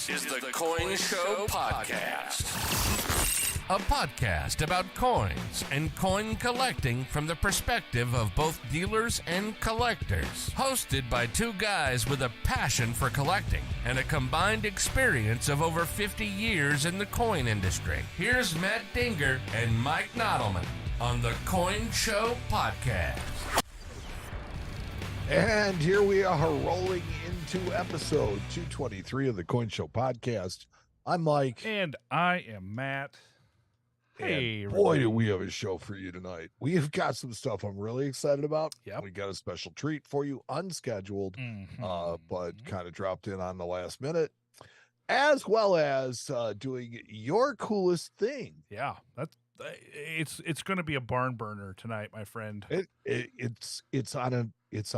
This is the Coin Show Podcast. A podcast about coins and coin collecting from the perspective of both dealers and collectors. Hosted by two guys with a passion for collecting and a combined experience of over 50 years in the coin industry. Here's Matt Dinger and Mike Nodelman on the Coin Show Podcast. And here we are rolling into episode 223 of the Coin Show Podcast. I'm Mike. And I am Matt. Hey, and boy, do we have a show for you tonight. We've got some stuff I'm really excited about. Yep. We got a special treat for you, unscheduled, but kind of dropped in on the last minute, as well as doing your coolest thing. Yeah, it's going to be a barn burner tonight, my friend. It's on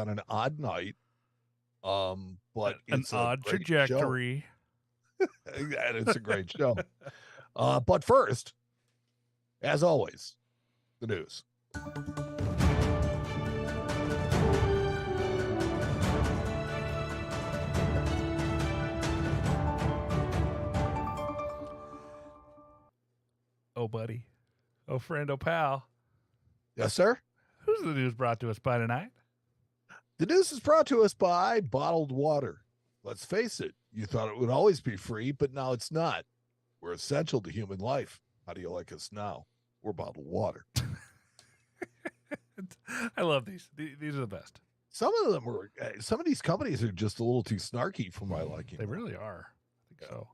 an odd night, but it's an odd trajectory, and it's a great show. But first, as always, the news. Oh, buddy. Oh, friend. Oh, pal. Yes, sir. Who's the news brought to us by tonight? The news is brought to us by bottled water. Let's face it, you thought it would always be free, but now it's not. We're essential to human life. How do you like us now? We're bottled water. I love these. These are the best. Some of these companies are just a little too snarky for my liking. They really are. I think so.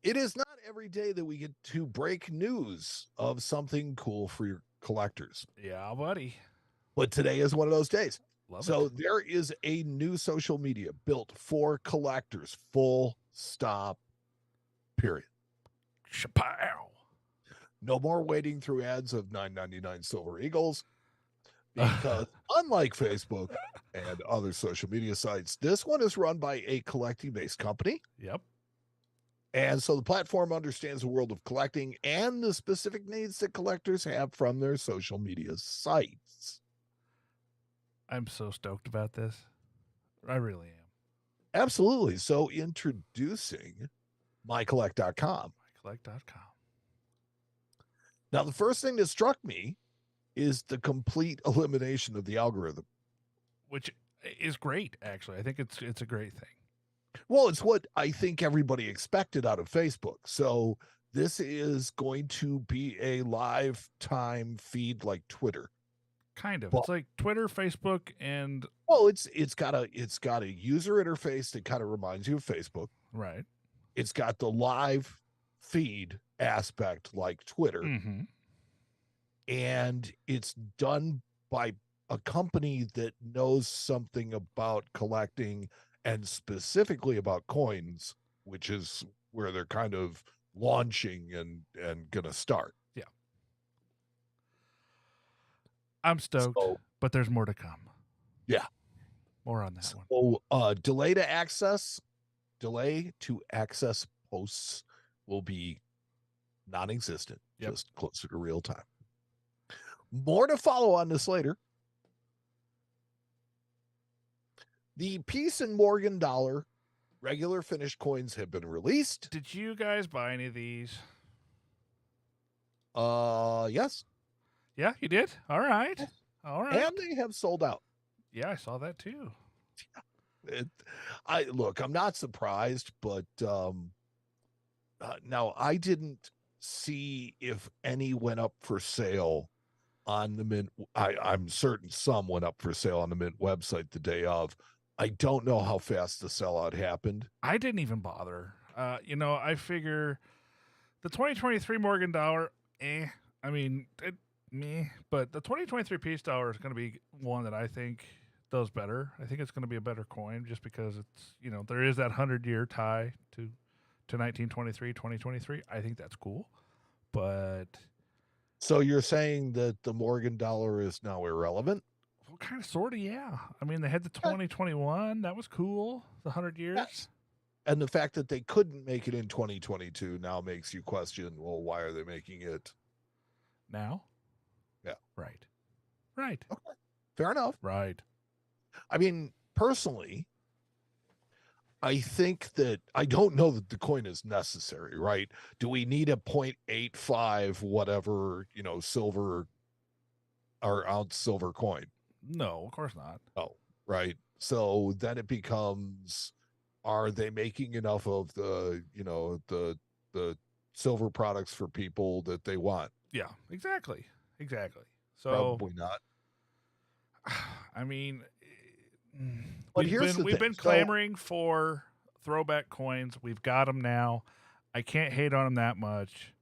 It is not every day that we get to break news of something cool for your collectors. Yeah, buddy. But today is one of those days. Love it. There is a new social media built for collectors, full stop, period. Chapow. No more wading through ads of $9.99 Silver Eagles, because unlike Facebook and other social media sites, this one is run by a collecting-based company. Yep. And so the platform understands the world of collecting and the specific needs that collectors have from their social media sites. I'm so stoked about this. I really am. Absolutely. So introducing MyCollect.com. MyCollect.com. Now, the first thing that struck me is the complete elimination of the algorithm. Which is great, actually. I think it's a great thing. Well, it's what I think everybody expected out of Facebook. So this is going to be a live time feed like Twitter. Kind of. Well, it's like Twitter, Facebook, and it's got a user interface that kind of reminds you of Facebook. Right. It's got the live feed aspect like Twitter. Mm-hmm. And it's done by a company that knows something about collecting and specifically about coins, which is where they're kind of launching and going to start. Yeah. I'm stoked, but there's more to come. Yeah. More on that one. So delay to access posts will be non-existent, just closer to real time. More to follow on this later. The Peace and Morgan dollar regular finished coins have been released. Did you guys buy any of these? Yes. Yeah, you did? All right. All right. And they have sold out. Yeah, I saw that too. I'm not surprised, but now I didn't see if any went up for sale on the Mint. I'm certain some went up for sale on the Mint website the day of. I don't know how fast the sellout happened. I didn't even bother. I figure the 2023 Morgan dollar, but the 2023 Peace dollar is going to be one that I think does better. I think it's going to be a better coin just because it's, there is that 100-year tie to 1923, 2023. I think that's cool. But so you're saying that the Morgan dollar is now irrelevant? Well, kind of, sort of, yeah. I mean, they had the 2021. That was cool. The 100 years. Yes. And the fact that they couldn't make it in 2022 now makes you question, well, why are they making it now? Yeah. Right. Okay. Fair enough. Right. I mean, personally, I think that I don't know that the coin is necessary, right? Do we need a 0.85 whatever, silver or ounce silver coin? No, of course not. Oh, right. So then it becomes, are they making enough of the silver products for people that they want? Yeah, exactly. So Probably not. I mean, But here's the we've thing. been clamoring for throwback coins. We've got them now. I can't hate on them that much.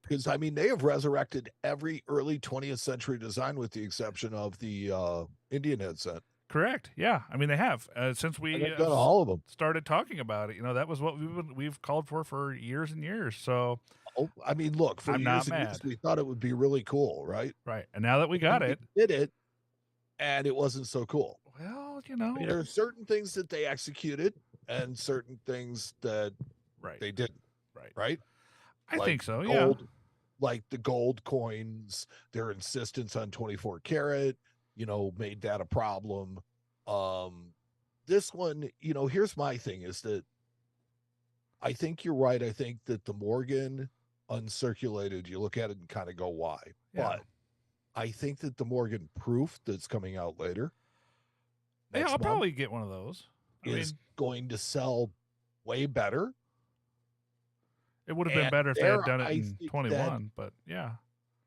Because I mean, they have resurrected every early 20th century design with the exception of the Indian head set. Correct. Yeah. I mean, they have since we They've done all of them. started talking about it. That was what we've called for years and years. So, I mean, look, for I'm years not and years, mad. we thought it would be really cool, right? Right. And now that we got it, did it, and it wasn't so cool. well, I mean, there are certain things that they executed, and certain things that they didn't. Right. I think so. Gold, like the gold coins, their insistence on 24 karat, made that a problem. This one, here's my thing is that I think you're right. I think that the Morgan uncirculated, you look at it and kind of go, why? Yeah. But I think that the Morgan proof that's coming out later, I'll probably get one of those. Is going to sell way better. It would have been better if they had done it in 21, but yeah.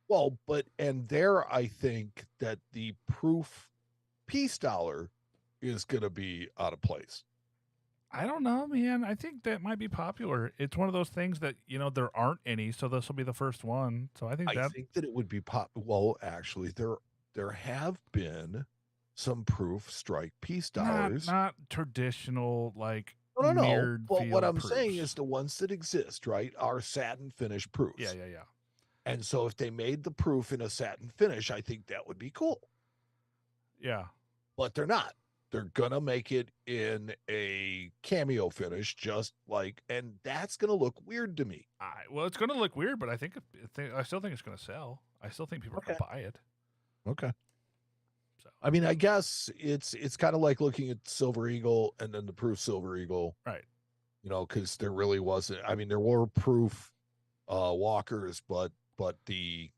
Well, there I think that the proof peace dollar is going to be out of place. I don't know, man. I think that might be popular. It's one of those things that, there aren't any, so this will be the first one. So I think that it would be well, actually there have been some proof strike peace dollars. Not traditional like no. But what I'm proofs. saying is the ones that exist, right, are satin finish proofs. Yeah. And so if they made the proof in a satin finish, I think that would be cool. Yeah. But they're not. They're going to make it in a cameo finish, and that's going to look weird to me. Well, it's going to look weird, but I still think it's going to sell. I still think people are going to buy it. Okay. So, I mean, I guess it's kind of like looking at Silver Eagle and then the proof Silver Eagle. Right. Because there really wasn't. I mean, there were proof walkers, but the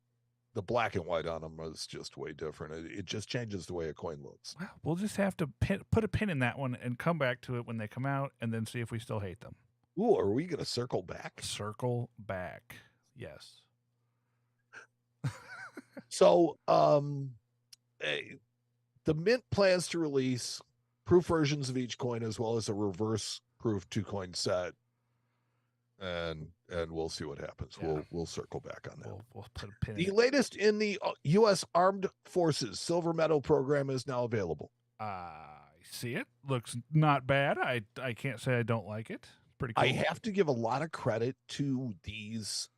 black and white on them was just way different. It just changes the way a coin looks. Well, we'll just have to put a pin in that one and come back to it when they come out and then see if we still hate them. Ooh, are we going to circle back? Circle back. Yes. So, the Mint plans to release proof versions of each coin as well as a reverse proof 2-coin set. And we'll see what happens. Yeah. We'll circle back on that. We'll put a pin. The latest in the U.S. Armed Forces Silver Medal program is now available. I see it. Looks not bad. I can't say I don't like it. Pretty cool. I have to give a lot of credit to these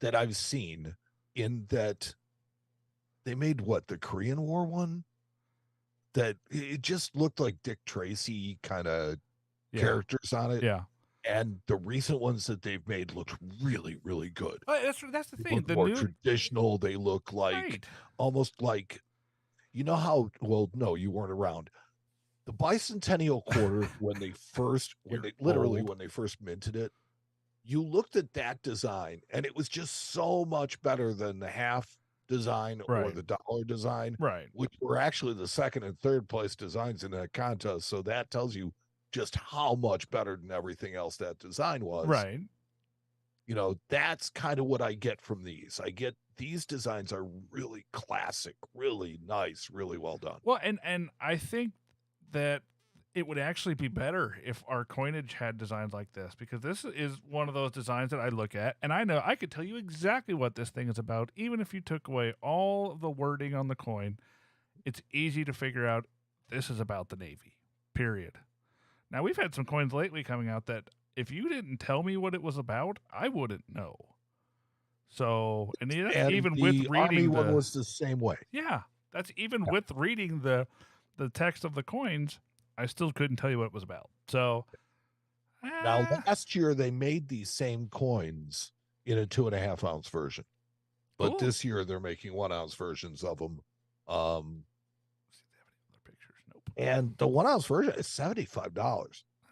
that I've seen in that they made the Korean War one? That it just looked like Dick Tracy kind of characters on it. Yeah. And the recent ones that they've made look really, really good. That's the thing. The more traditional. They look like almost like, how? Well, no, you weren't around. The bicentennial quarter when they first minted it, you looked at that design and it was just so much better than the half design or the dollar design, which were actually the second and third place designs in that contest. So that tells you just how much better than everything else that design was. Right. That's kind of what I get from these. I get these designs are really classic, really nice, really well done. Well, and I think that it would actually be better if our coinage had designs like this, because this is one of those designs that I look at and I know I could tell you exactly what this thing is about. Even if you took away all of the wording on the coin, it's easy to figure out this is about the Navy, period. Now, we've had some coins lately coming out that if you didn't tell me what it was about, I wouldn't know. So, and even with reading Army one was the same way. Yeah, that's even with reading the text of the coins, I still couldn't tell you what it was about. So, now last year they made these same coins in a 2.5 ounce version, but this year they're making 1 ounce versions of them. See if they have any other pictures. Nope. And the 1 ounce version is $75. I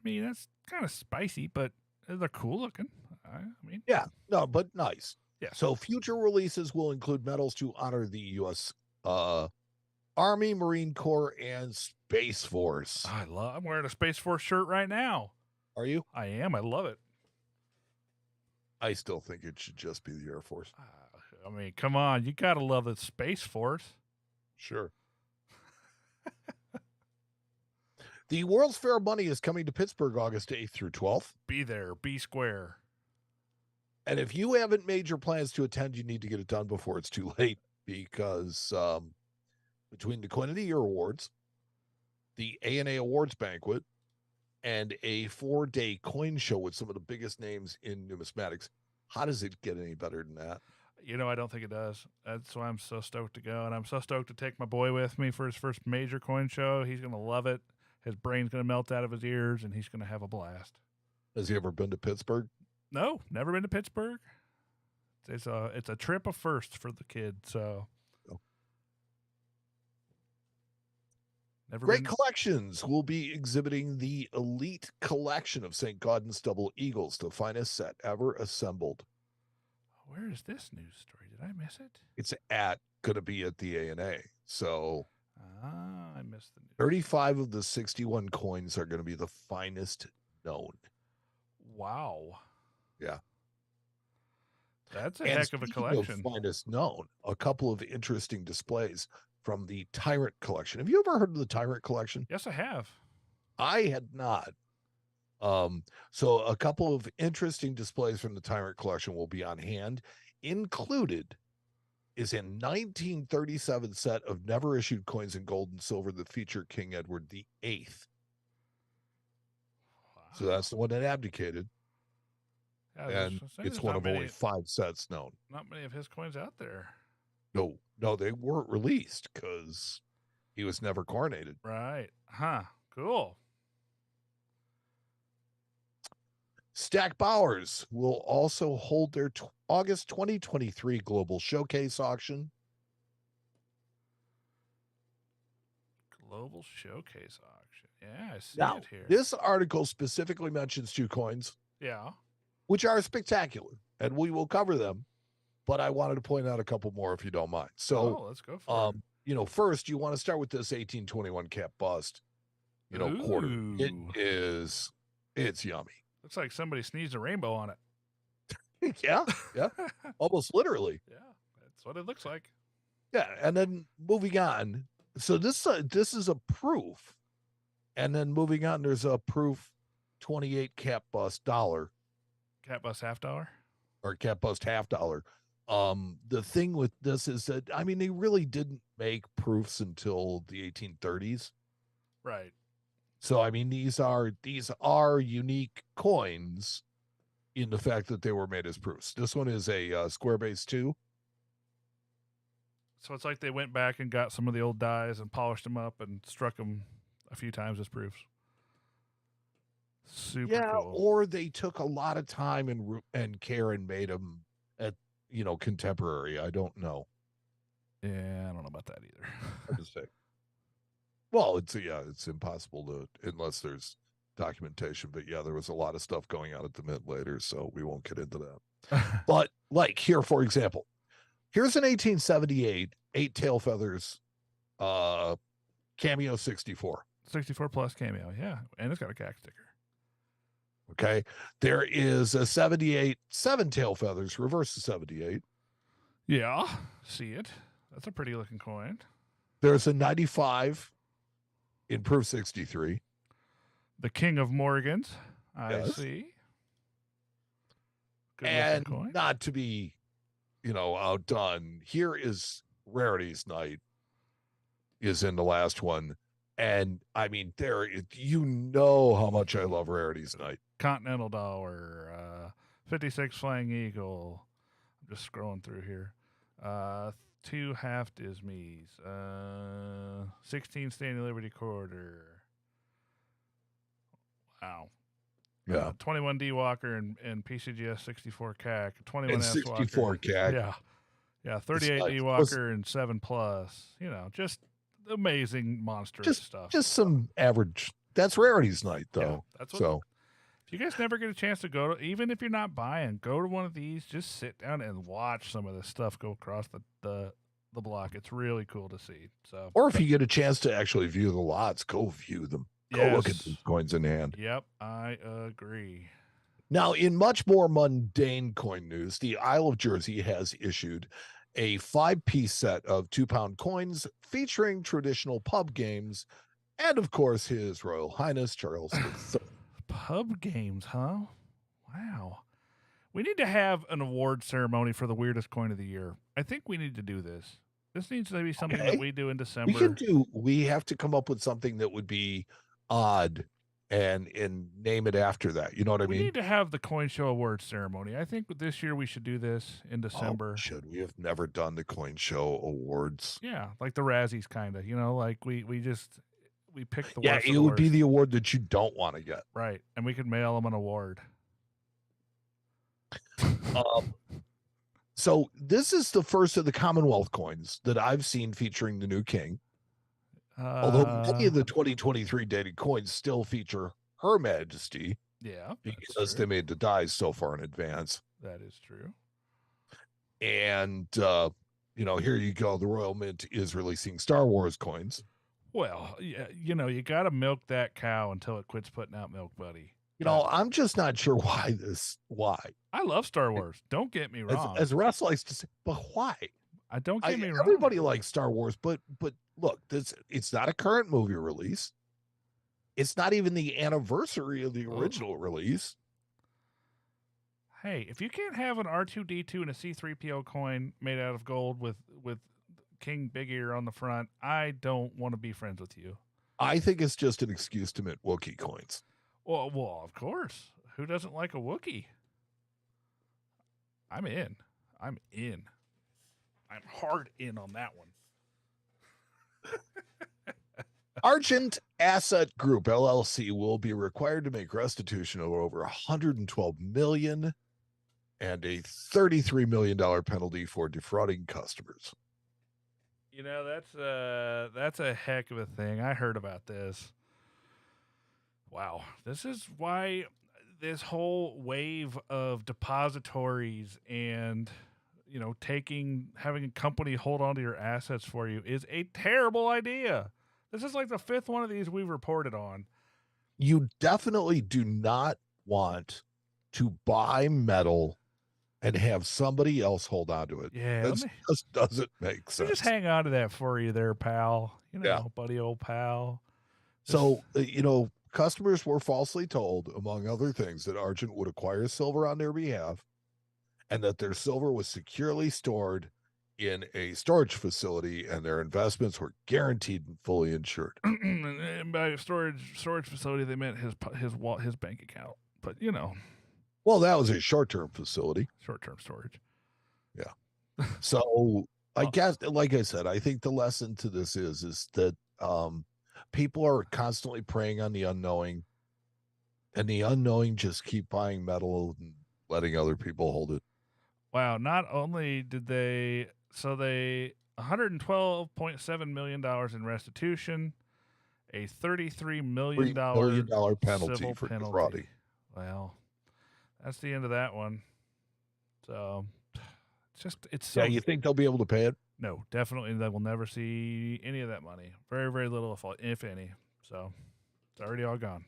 mean, that's kind of spicy, but they're cool looking. I mean, Yeah, no, but nice. yeah. So future releases will include medals to honor the U.S. Army, Marine Corps, and Space Force. I'm wearing a Space Force shirt right now. Are you? I am. I love it. I still think it should just be the Air Force. I mean, come on. You got to love the Space Force. Sure. The World's Fair Money is coming to Pittsburgh August 8th through 12th. Be there. Be square. And if you haven't made your plans to attend, you need to get it done before it's too late, because between the Coin of the Year Awards, the A&A Awards Banquet, and a 4-day coin show with some of the biggest names in numismatics, how does it get any better than that? You know, I don't think it does. That's why I'm so stoked to go. And I'm so stoked to take my boy with me for his first major coin show. He's going to love it. His brain's going to melt out of his ears, and he's going to have a blast. Has he ever been to Pittsburgh? No, never been to Pittsburgh. It's a trip of first for the kid. So, Great Collections will be exhibiting the elite collection of St. Gaudens Double Eagles, the finest set ever assembled. Where is this news story? Did I miss it? It's going to be at the A&A. So I missed the news. 35 of the 61 coins are going to be the finest known. Wow. Yeah. That's a heck of a collection. Finest known, a couple of interesting displays from the Tyrant Collection. Have you ever heard of the Tyrant Collection? Yes, I have. I had not. So a couple of interesting displays from the Tyrant Collection will be on hand. Included is a 1937 set of never issued coins in gold and silver that feature King Edward VIII. Wow. So that's the one that abdicated. Yeah, and it's one of only 5 sets known. Not many of his coins out there. No, they weren't released because he was never coronated. Right. Huh. Cool. Stack Bowers will also hold their August 2023 Global Showcase auction. Global Showcase auction. Yeah, I see it here. This article specifically mentions 2 coins. Yeah. Which are spectacular, and we will cover them. But I wanted to point out a couple more if you don't mind. So let's go for it. First you want to start with this 1821 cap bust, quarter. It's yummy. Looks like somebody sneezed a rainbow on it. Yeah. Almost literally. Yeah, that's what it looks like. Yeah, and then moving on. So this is a proof. And then moving on, there's a proof 28 cap bust dollar. Cap bust $50? Or cap bust $50. The thing with this is that, they really didn't make proofs until the 1830s. Right. So, these are unique coins in the fact that they were made as proofs. This one is a square base 2. So it's like they went back and got some of the old dies and polished them up and struck them a few times as proofs. Super cool. Or they took a lot of time and care and made them at contemporary. I don't know. Yeah, I don't know about that either. Hard to say. Well, it's impossible to, unless there's documentation. But there was a lot of stuff going on at the Mint later, so we won't get into that. But like here, for example, here's an 1878 8 tail feathers cameo 64. 64 plus cameo, yeah, and it's got a CAC sticker. Okay, there is a 78 7 tail feathers reverse to 78. Yeah, see it. That's a pretty looking coin. There's a 95 in proof 63. The King of Morgans. I see. Good and coin. Not to be, outdone. Here is Rarities Night is in the last one. And there, how much I love Rarities Night. Continental Dollar, 56 Flying Eagle. I'm just scrolling through here. 2 half Dismeys, 16 Standing Liberty Quarter. Wow. Yeah. 21 D Walker and PCGS 64 CAC. 21 and S 64 Walker. CAC. Yeah. Yeah. 38 D Walker and 7 plus. Just amazing, monstrous just stuff. just some average. That's rarities night though. Yeah, that's what, so if you guys never get a chance to go to, even if you're not buying, go to one of these. Just sit down and watch some of this stuff go across the block. It's really cool to see. So, or if you get a chance to actually view the lots, go view them. Go look at these coins in hand. Yep, I agree. Now, in much more mundane coin news, the Isle of Jersey has issued a 5-piece set of 2-pound coins featuring traditional pub games and, of course, His Royal Highness Charles III. Pub games, huh? Wow. We need to have an award ceremony for the weirdest coin of the year. I think we need to do this. This needs to be something that we do in December. We have to come up with something that would be odd and name it after that. You know what I mean? We need to have the coin show award ceremony. I think this year we should do this in December. Should we have never done the coin show awards? Yeah, like the Razzies kind of, like we pick the it would be the award that you don't want to get. Right. And we could mail them an award. So this is the first of the Commonwealth coins that I've seen featuring the new king. Although many of the 2023 dated coins still feature Her Majesty. Yeah. Because they made the dies so far in advance. That is true. And, here you go. The Royal Mint is releasing Star Wars coins. Well, yeah, you got to milk that cow until it quits putting out milk, buddy. I'm just not sure why. I love Star Wars. Don't get me wrong. As Russ likes to say, but why? Don't get me wrong. Everybody likes Star Wars, but look, it's not a current movie release. It's not even the anniversary of the original release. Hey, if you can't have an R2-D2 and a C-3PO coin made out of gold with King Big Ear on the front, I don't want to be friends with you. I think it's just an excuse to mint Wookiee coins. Well, of course. Who doesn't like a Wookiee? I'm in. I'm hard in on that one. Argent Asset Group LLC will be required to make restitution of over $112 million and a $33 million penalty for defrauding customers. That's a heck of a thing. I heard about this. Wow. This is why this whole wave of depositories and having a company hold on to your assets for you is a terrible idea. This is like the 5th one of these we've reported on. You definitely do not want to buy metal and have somebody else hold on to it. Yeah. That just doesn't make sense. Just hang on to that for you there, pal. Buddy, old pal. So, customers were falsely told, among other things, that Argent would acquire silver on their behalf and that their silver was securely stored in a storage facility and their investments were guaranteed and fully insured. And by storage facility, they meant his bank account. But, Well, that was a short-term facility. Short-term storage. Yeah. So I guess, like I said, I think the lesson to this is that people are constantly preying on the unknowing, and the unknowing just keep buying metal and letting other people hold it. Wow. Not only did they $112.7 million in restitution, a $33 million penalty for defrauding. Well, that's the end of that one. So you think they'll be able to pay it? No, definitely they will never see any of that money. Very, very little, if any. So it's already all gone.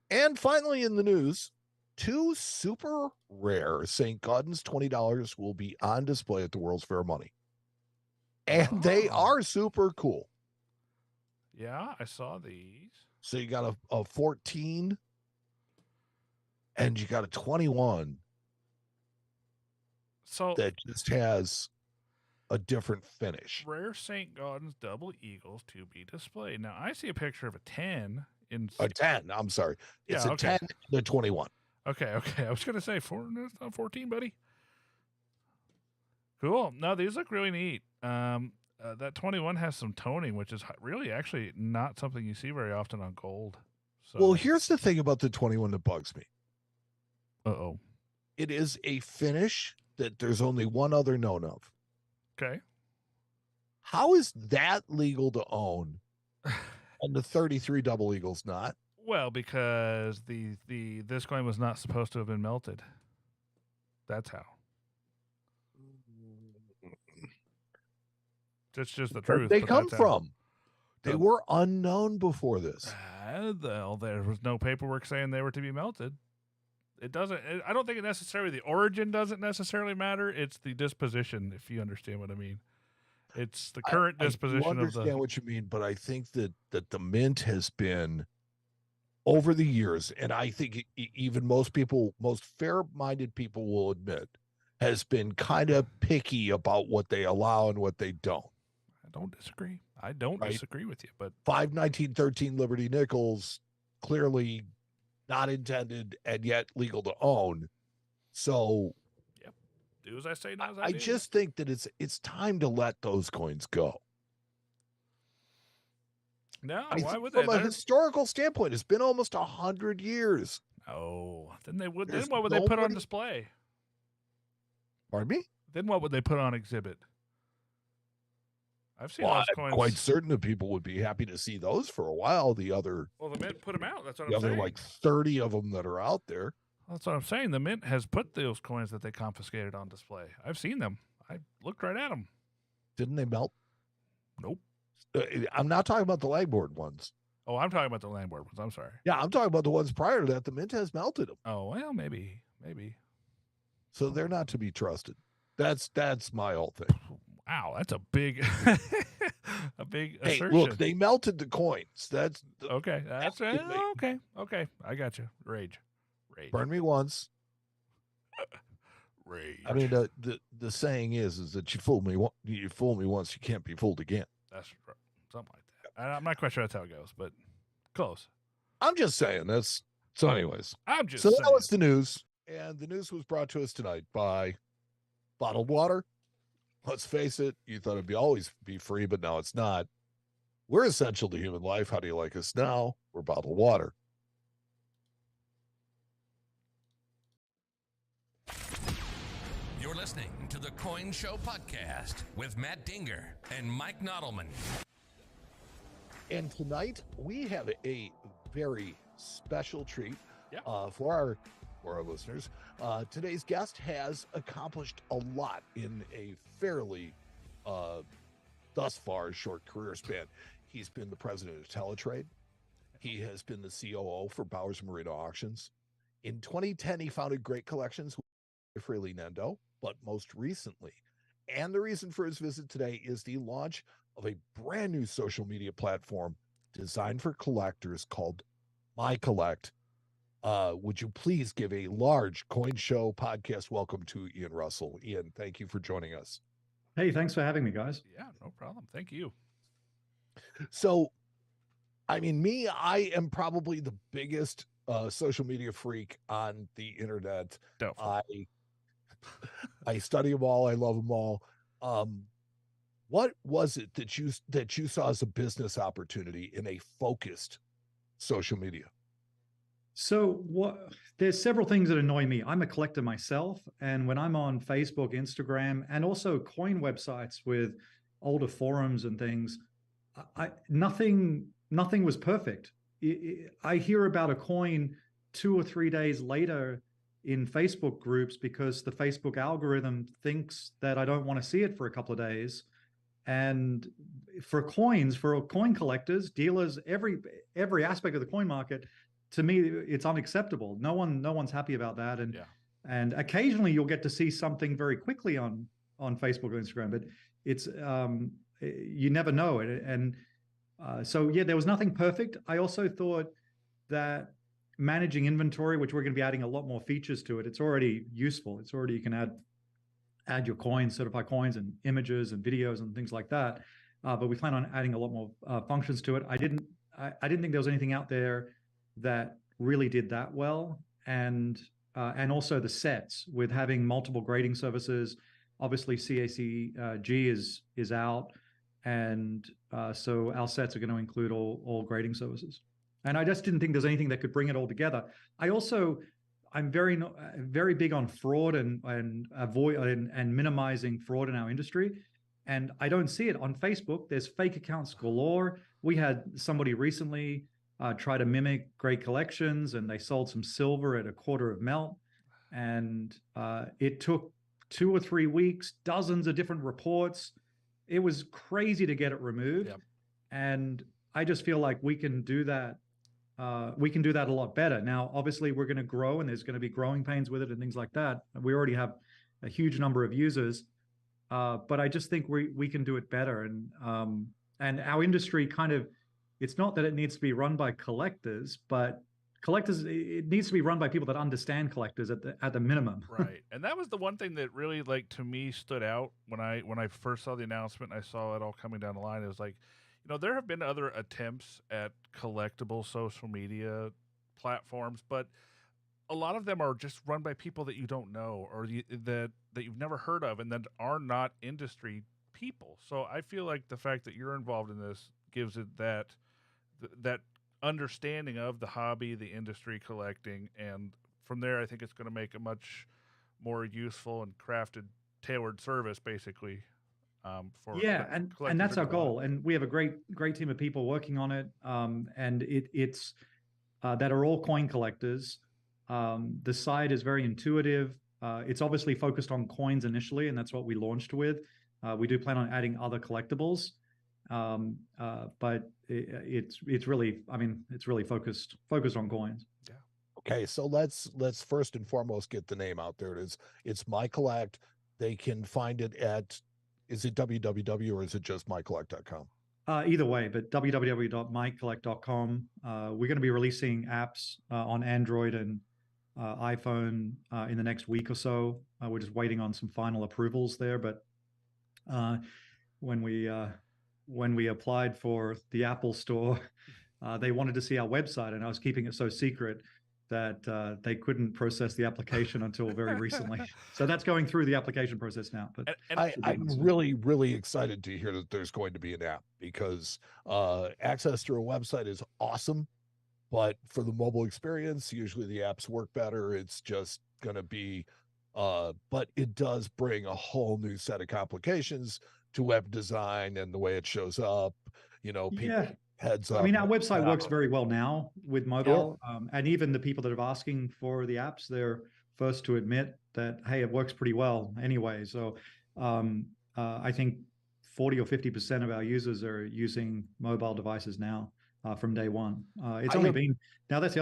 And finally in the news, 2 super rare St. Gaudens $20 will be on display at the World's Fair Money. And they are super cool. Yeah, I saw these. So you got a 14 and you got a 21. So that just has a different finish. Rare St. Gaudens double eagles to be displayed. Now I see a picture of a 10 in a 10. I'm sorry. It's a 10 and a 21. Okay. I was gonna say 14, buddy. Cool. No, these look really neat. That 21 has some toning, which is really actually not something you see very often on gold. So. Well, here's the thing about the 21 that bugs me. Uh-oh. It is a finish that there's only one other known of. Okay. How is that legal to own and the 33 double eagles not? Well, because this coin was not supposed to have been melted. That's how. That's just the truth. They but come that's how. from. They were unknown before this. There was no paperwork saying they were to be melted. It doesn't. I don't think it necessarily. The origin doesn't necessarily matter. It's the disposition, if you understand what I mean. It's the current disposition I understand what you mean, but I think that the mint has been over the years, and I think even most fair-minded people will admit, has been kind of picky about what they allow and what they don't. I don't disagree. I don't disagree with you, but 5/1913 Liberty nickels, clearly not intended and yet legal to own. So, yep, do as I say, not as I do. just think that it's time to let those coins go. No, why would they? From a historical standpoint, it's been almost 100 years. Oh, then they would. Then what would they put on display? Pardon me? Then what would they put on exhibit? I've seen those coins. I'm quite certain that people would be happy to see those for a while. The mint put them out. That's what I'm saying. The other like 30 of them that are out there. That's what I'm saying. The mint has put those coins that they confiscated on display. I've seen them. I looked right at them. Didn't they melt? Nope. I'm not talking about the Langboard ones. Oh, I'm talking about the Langboard ones. I'm sorry. Yeah, I'm talking about the ones prior to that. The mint has melted them. Oh, well, maybe. So they're not to be trusted. That's my whole thing. Wow, that's a big, assertion. Look, they melted the coins. That's okay. That's okay. Okay, I got you. Rage. Burn me once. Rage. I mean, the saying is that you fool me once, you can't be fooled again. That's right. Something like that. I'm not quite sure that's how it goes, but close. I'm just saying that's so. Anyways, saying. That was the news, and the news was brought to us tonight by bottled water. Let's face it, you thought it'd always be free, but now it's not. We're essential to human life. How do you like us now? We're bottled water. You're listening to the Coin Show Podcast with Matt Dinger and Mike Nodelman. And tonight we have a very special treat for our listeners. Today's guest has accomplished a lot in a fairly, thus far, short career span. He's been the president of Teletrade. He has been the COO for Bowers Marina Auctions. In 2010, he founded Great Collections with Freely Nendo, but most recently, and the reason for his visit today is the launch of a brand new social media platform designed for collectors called MyCollect. Would you please give a large Coin Show podcast welcome to Ian Russell? Ian, thank you for joining us. Hey, thanks for having me, guys. Yeah, no problem. Thank you. So, I mean, I am probably the biggest social media freak on the internet. Definitely. I study them all. I love them all. What was it that you saw as a business opportunity in a focused social media? So there's several things that annoy me. I'm a collector myself, and when I'm on Facebook, Instagram, and also coin websites with older forums and things, nothing was perfect. I hear about a coin 2 or 3 days later in Facebook groups because the Facebook algorithm thinks that I don't want to see it for a couple of days. And for coin collectors, dealers, every aspect of the coin market, to me, it's unacceptable. No one's happy about that. And occasionally you'll get to see something very quickly on Facebook or Instagram, but it's you never know it. And so there was nothing perfect. I also thought that managing inventory, which we're going to be adding a lot more features to it, it's already useful. You can add your coins, certify coins, and images and videos and things like that. But we plan on adding a lot more functions to it. I didn't think there was anything out there that really did that well. And also the sets with having multiple grading services. Obviously, CACG is out, and so our sets are going to include all grading services. And I just didn't think there's anything that could bring it all together. I'm very big on fraud and minimizing fraud in our industry. And I don't see it on Facebook. There's fake accounts galore. We had somebody recently try to mimic Great Collections, and they sold some silver at a quarter of melt. And it took 2 or 3 weeks, dozens of different reports. It was crazy to get it removed. Yep. And I just feel like we can do that. We can do that a lot better. Now, obviously, we're going to grow, and there's going to be growing pains with it and things like that. We already have a huge number of users, but I just think we can do it better. And our industry kind of, it's not that it needs to be run by collectors, but collectors, it needs to be run by people that understand collectors at the minimum. Right. And that was the one thing that really, like, to me stood out when I first saw the announcement and I saw it all coming down the line. It was like, there have been other attempts at collectible social media platforms, but a lot of them are just run by people that you don't know, or that you've never heard of, and that are not industry people. So I feel like the fact that you're involved in this gives it that understanding of the hobby, the industry, collecting, and from there, I think it's going to make a much more useful and crafted, tailored service, basically. And that's our goal. And we have a great team of people working on it. And it's that are all coin collectors. The site is very intuitive. It's obviously focused on coins initially, and that's what we launched with. We do plan on adding other collectibles, but it's really, it's really focused on coins. Yeah. Okay, so let's first and foremost get the name out there. It's MyCollect. They can find it at, is it www or is it just mycollect.com? Either way, but www.mycollect.com. We're going to be releasing apps on Android and iPhone in the next week or so. We're just waiting on some final approvals there. But when we applied for the Apple Store, they wanted to see our website, and I was keeping it so secret that they couldn't process the application until very recently. So that's going through the application process now. But I'm really, really excited to hear that there's going to be an app, because access to a website is awesome, but for the mobile experience, usually the apps work better. It's just going to be, but it does bring a whole new set of complications to web design and the way it shows up. People heads up. Our website works very well now with mobile, and even the people that are asking for the apps, they're first to admit that, hey, it works pretty well anyway. So I think 40 or 50% of our users are using mobile devices now from day one. That's the other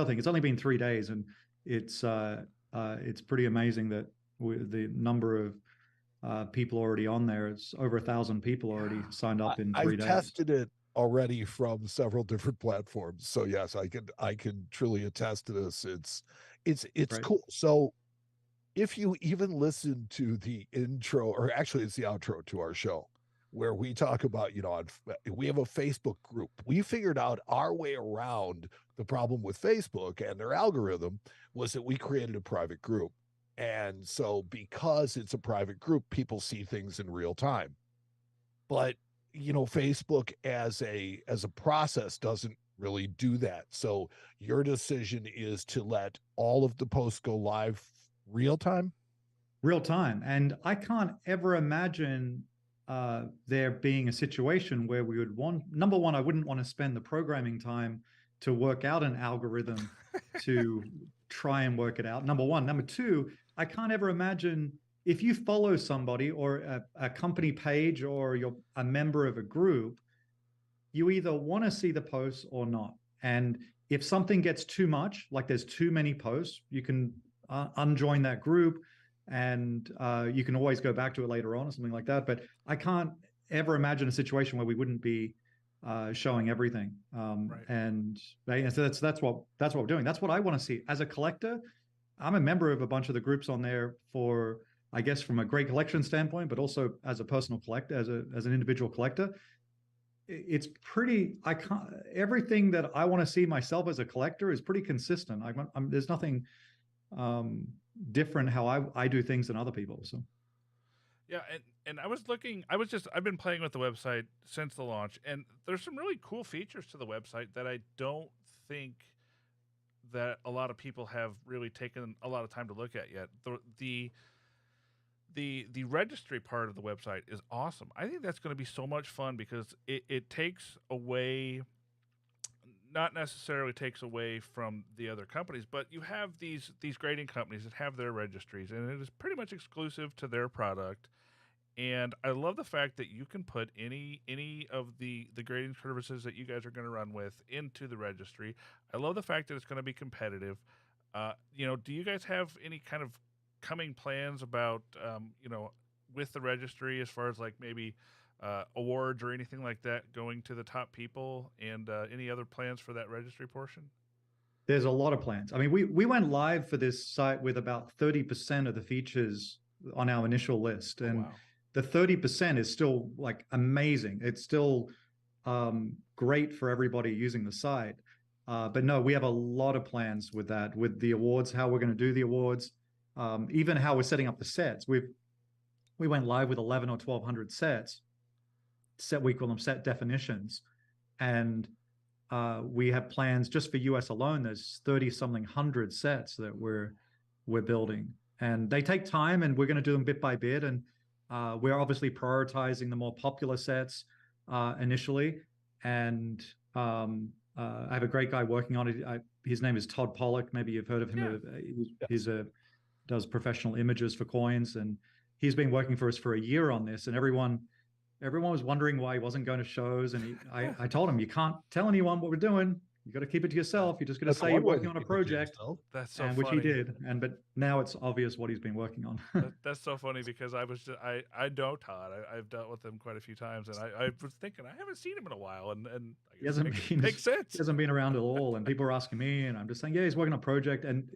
thing. It's only been 3 days, and it's pretty amazing that the number of people already on there. It's over 1,000 people already signed up in 3 days. I tested it already from several different platforms, so yes, I can truly attest to this. It's right. Cool. So if you even listen to the intro, or actually it's the outro to our show, where we talk about, we have a Facebook group. We figured out our way around the problem with Facebook and their algorithm was that we created a private group. And so because it's a private group, people see things in real time. But Facebook as a process doesn't really do that. So your decision is to let all of the posts go live real time? Real time. And I can't ever imagine there being a situation where we would number one, I wouldn't want to spend the programming time to work out an algorithm to try and work it out. Number one. Number two, I can't ever imagine if you follow somebody or a company page, or you're a member of a group, you either want to see the posts or not. And if something gets too much, like there's too many posts, you can unjoin that group, and you can always go back to it later on or something like that. But I can't ever imagine a situation where we wouldn't be showing everything. Right. And so that's what we're doing. That's what I want to see as a collector. I'm a member of a bunch of the groups on there for, I guess, from a great collection standpoint, but also as a personal collector, as an individual collector. It's pretty, everything that I want to see myself as a collector is pretty consistent. There's nothing different how I do things than other people. So. Yeah. And I've been playing with the website since the launch, and there's some really cool features to the website that I don't think that a lot of people have really taken a lot of time to look at yet. the registry part of the website is awesome. I think that's going to be so much fun because it takes away, not necessarily takes away from the other companies, but you have these grading companies that have their registries, and it is pretty much exclusive to their product. And I love the fact that you can put any of the grading services that you guys are going to run with into the registry. I love the fact that it's going to be competitive. Do you guys have any kind of coming plans about with the registry as far as like maybe awards or anything like that going to the top people, and any other plans for that registry portion? There's a lot of plans. I mean, we went live for this site with about 30% of the features on our initial list, and wow. the 30% is still like amazing. It's still great for everybody using the site. But no, we have a lot of plans with that, with the awards, how we're going to do the awards, even how we're setting up the sets. We went live with 11 or 1,200 sets. We call them set definitions, and we have plans just for US alone. There's 30-something hundred sets that we're building, and they take time, and we're going to do them bit by bit. And we're obviously prioritizing the more popular sets initially. And I have a great guy working on it. His name is Todd Pollock. Maybe you've heard of him. Yeah. Does professional images for coins, and he's been working for us for a year on this. And everyone was wondering why he wasn't going to shows. And I told him, you can't tell anyone what we're doing. You got to keep it to yourself. You're just going to say you're working on a project. That's so funny. Which he did. But now it's obvious what he's been working on. That's so funny because I know Todd. I've dealt with him quite a few times, and I was thinking I haven't seen him in a while, and he hasn't makes sense. He hasn't been around at all. And people are asking me, and I'm just saying, yeah, he's working on a project, and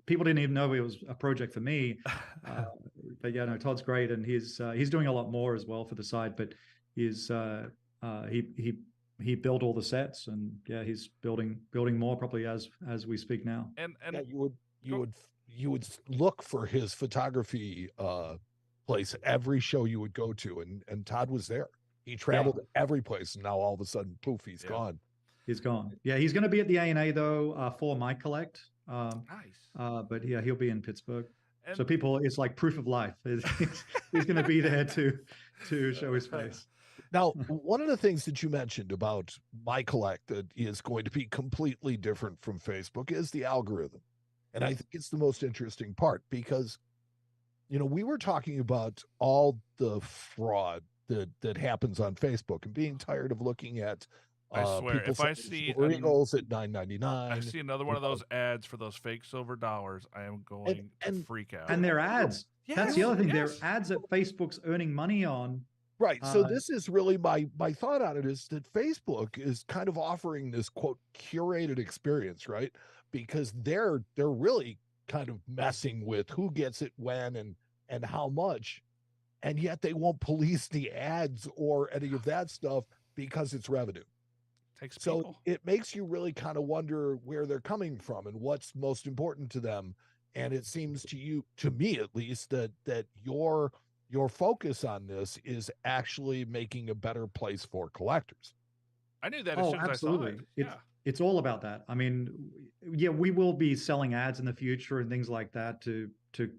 people didn't even know it was a project for me. But yeah, no, Todd's great, and he's doing a lot more as well for the site. But he built all the sets, and yeah, he's building more probably as we speak now. And yeah, you would look for his photography place every show you would go to, and Todd was there. He traveled every place, and now all of a sudden, poof, he's gone. He's gone. Yeah, he's going to be at the ANA though for MyCollect. Nice. But yeah, he'll be in Pittsburgh. And so people, it's like proof of life. He's going to be there to show his face. Now, one of the things that you mentioned about MyCollect that is going to be completely different from Facebook is the algorithm. And I think it's the most interesting part because, we were talking about all the fraud that happens on Facebook and being tired of looking at I swear, if I see Eagles at $9.99, I see another one of those ads for those fake silver dollars, I am going to freak out. And they're ads. Yes, that's the other thing. They're ads that Facebook's earning money on. Right. So this is really my thought on it is that Facebook is kind of offering this quote curated experience, right? Because they're really kind of messing with who gets it when and how much, and yet they won't police the ads or any of that stuff because it's revenue. So it makes you really kind of wonder where they're coming from and what's most important to them. And it seems to me at least, that your focus on this is actually making a better place for collectors. I knew that as soon as absolutely. I saw it. It's all about that. I mean, yeah, we will be selling ads in the future and things like that to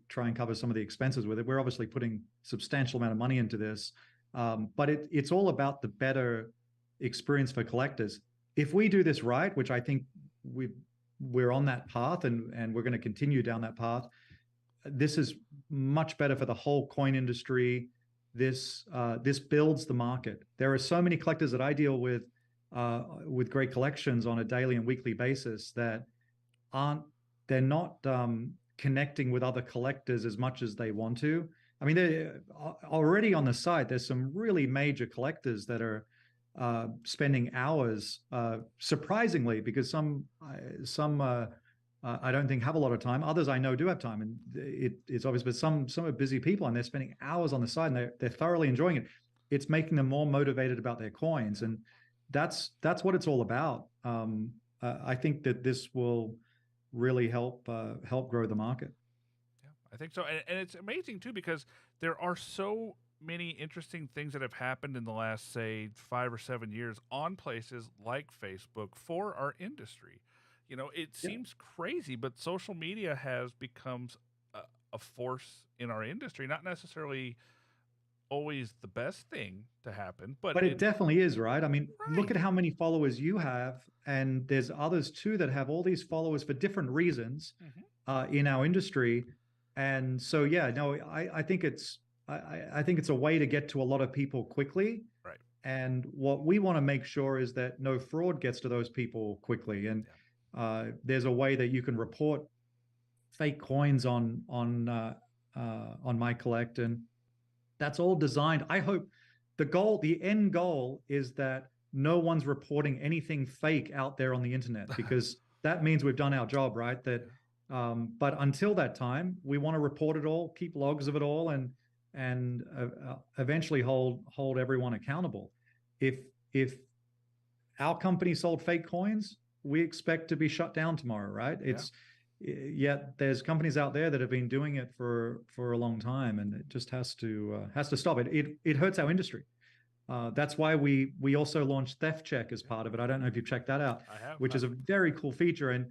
try and cover some of the expenses with it. We're obviously putting substantial amount of money into this, but it's all about the better experience for collectors. If we do this right, which I think we're on that path, and we're going to continue down that path, this is much better for the whole coin industry. This builds the market. There are so many collectors that I deal with great collections on a daily and weekly basis that they're not connecting with other collectors as much as they want to. I mean, they're already on the site. There's some really major collectors that are spending hours, surprisingly, because some I don't think have a lot of time. Others I know do have time, and it's obvious. But some are busy people, and they're spending hours on the site, and they're thoroughly enjoying it. It's making them more motivated about their coins, and that's what it's all about. I think that this will really help grow the market. Yeah, I think so, and it's amazing too because there are so many interesting things that have happened in the last, say, 5 or 7 years on places like Facebook for our industry. It seems crazy, but social media has become a force in our industry. Not necessarily always the best thing to happen, but it definitely is, right? I mean, look Right. at how many followers you have, and there's others too that have all these followers for different reasons in our industry. And so, yeah, no, I think I think it's a way to get to a lot of people quickly. Right. And what we want to make sure is that no fraud gets to those people quickly. And there's a way that you can report fake coins on MyCollect, and that's all designed. I hope the end goal is that no one's reporting anything fake out there on the internet, because that means we've done our job, right? That, but until that time, we want to report it all, keep logs of it all, and eventually hold everyone accountable. If our company sold fake coins, we expect to be shut down tomorrow, right? Yet there's companies out there that have been doing it for a long time, and it just has to stop. It hurts our industry. That's why we also launched Theft Check as part of it. I don't know if you've checked that out. I have, which is a very cool feature, and